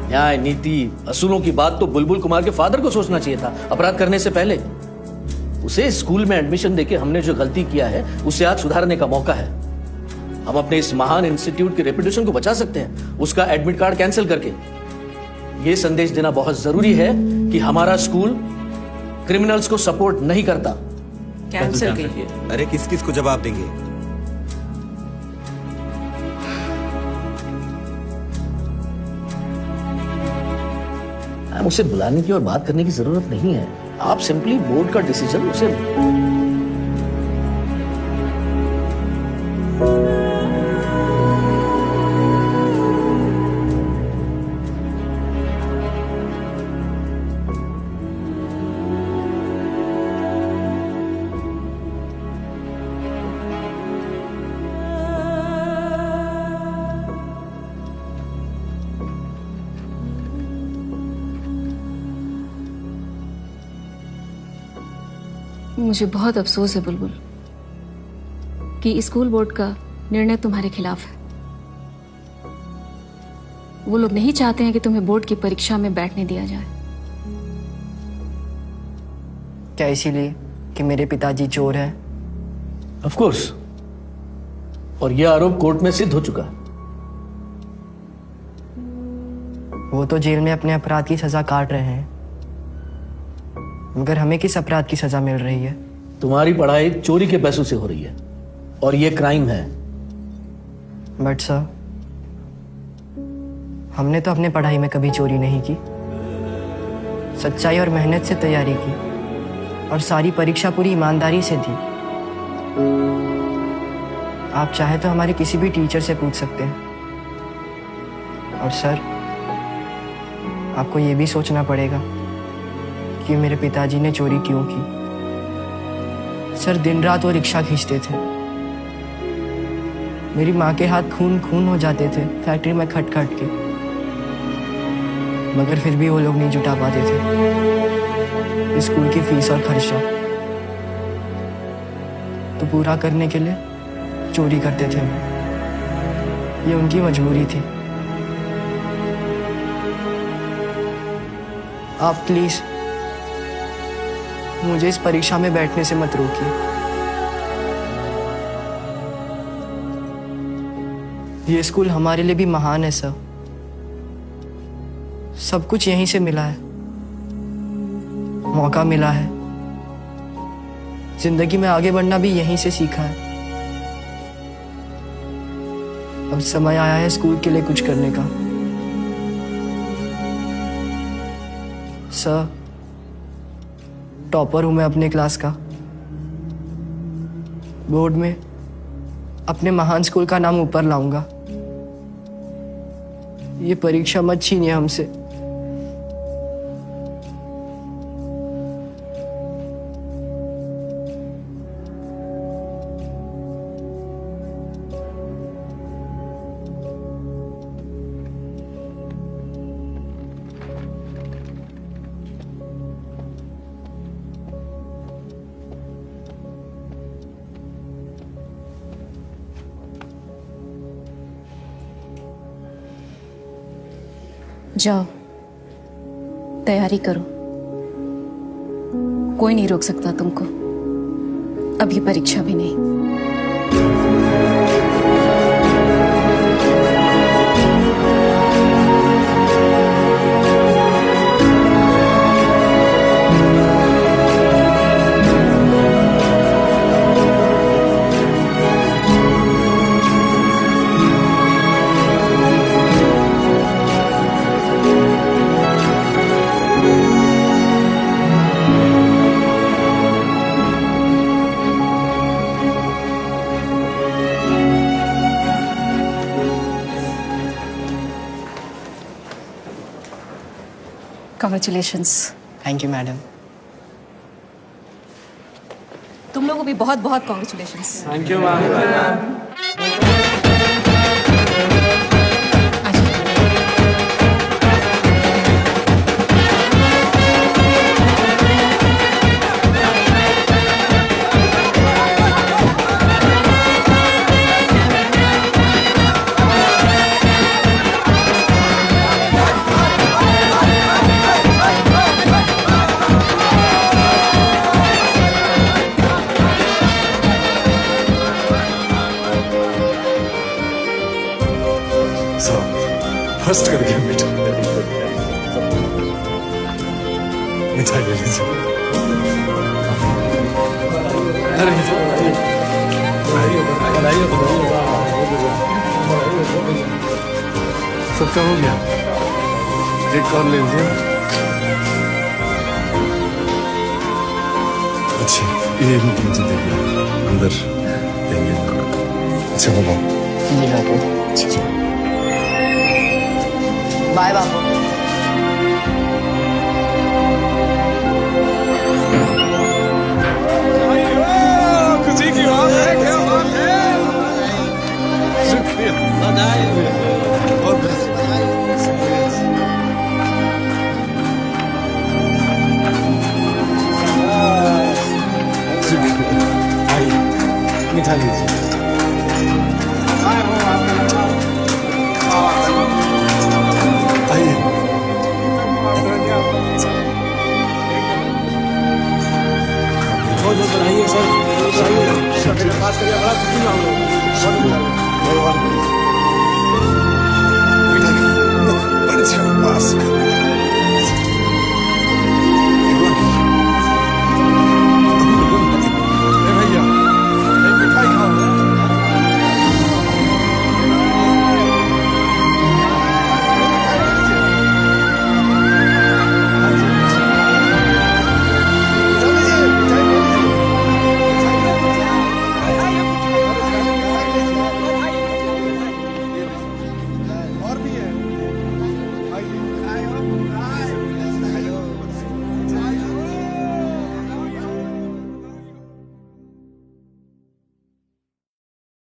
न्याय, नीति, असूलों की बात तो बुलबुल कुमार के फादर को सोचना चाहिए था अपराध करने से पहले। उसे स्कूल में एडमिशन देके हमने जो गलती किया है उसे आज सुधारने का मौका है। हम अपने इस महान इंस्टीट्यूट की रेपुटेशन को बचा सकते हैं उसका एडमिट कार्ड कैंसिल करके। ये संदेश देना बहुत जरूरी है कि हमारा स्कूल क्रिमिनल्स को सपोर्ट नहीं करता। कैंसिल कीजिए। अरे किस किस को जवाब देंगे? उसे बुलाने की और बात करने की जरूरत नहीं है। आप सिंपली बोर्ड का डिसीजन उसे मुझे बहुत अफसोस है बुलबुल कि स्कूल बोर्ड का निर्णय तुम्हारे खिलाफ है। वो लोग नहीं चाहते हैं कि तुम्हें बोर्ड की परीक्षा में बैठने दिया जाए। क्या इसीलिए कि मेरे पिताजी चोर हैं? ऑफ कोर्स, और यह आरोप कोर्ट में सिद्ध हो चुका है। वो तो जेल में अपने अपराध की सजा काट रहे हैं, मगर हमें किस अपराध की सजा मिल रही है? तुम्हारी पढ़ाई चोरी के पैसों से हो रही है और यह क्राइम है। बट सर, हमने तो अपने पढ़ाई में कभी चोरी नहीं की। सच्चाई और मेहनत से तैयारी की और सारी परीक्षा पूरी ईमानदारी से दी। आप चाहे तो हमारे किसी भी टीचर से पूछ सकते हैं। और सर, आपको ये भी सोचना पड़ेगा कि मेरे पिताजी ने चोरी क्यों की। सर, दिन रात वो रिक्शा खींचते थे। मेरी माँ के हाथ खून खून हो जाते थे फैक्ट्री में खट खट के, मगर फिर भी वो लोग नहीं जुटा पाते थे स्कूल की फीस और खर्चा। तो पूरा करने के लिए चोरी करते थे। ये उनकी मजबूरी थी। आप प्लीज मुझे इस परीक्षा में बैठने से मत रोकिए। ये स्कूल हमारे लिए भी महान है सर। सब कुछ यहीं से मिला है। मौका मिला है। जिंदगी में आगे बढ़ना भी यहीं से सीखा है। अब समय आया है स्कूल के लिए कुछ करने का। सर, टॉपर हूं मैं अपने क्लास का। बोर्ड में अपने महान स्कूल का नाम ऊपर लाऊंगा। ये परीक्षा मत छीनिए हमसे। जाओ, तैयारी करो। कोई नहीं रोक सकता तुमको। अभी परीक्षा भी नहीं। Congratulations. Thank you madam. तुम लोगों को भी बहुत बहुत congratulations. Thank you ma'am. First कर गया बेटा। मिठाई ले लीजिए। सबका हो गया। एक और ले लीजिए। अच्छा, ये मुझे देखना अंदर देंगे। अच्छा बाबा। जी बाबू। अच्छा। बाय बाबू। खुशी की बात है, क्या बात है। शुक्रिया। बधाई। बहुत शुक्रिया। आइए, मिठाई लीजिए। बनाइए सर, बात करिए। बड़ा खुशी हुआ हम लोग। बड़ी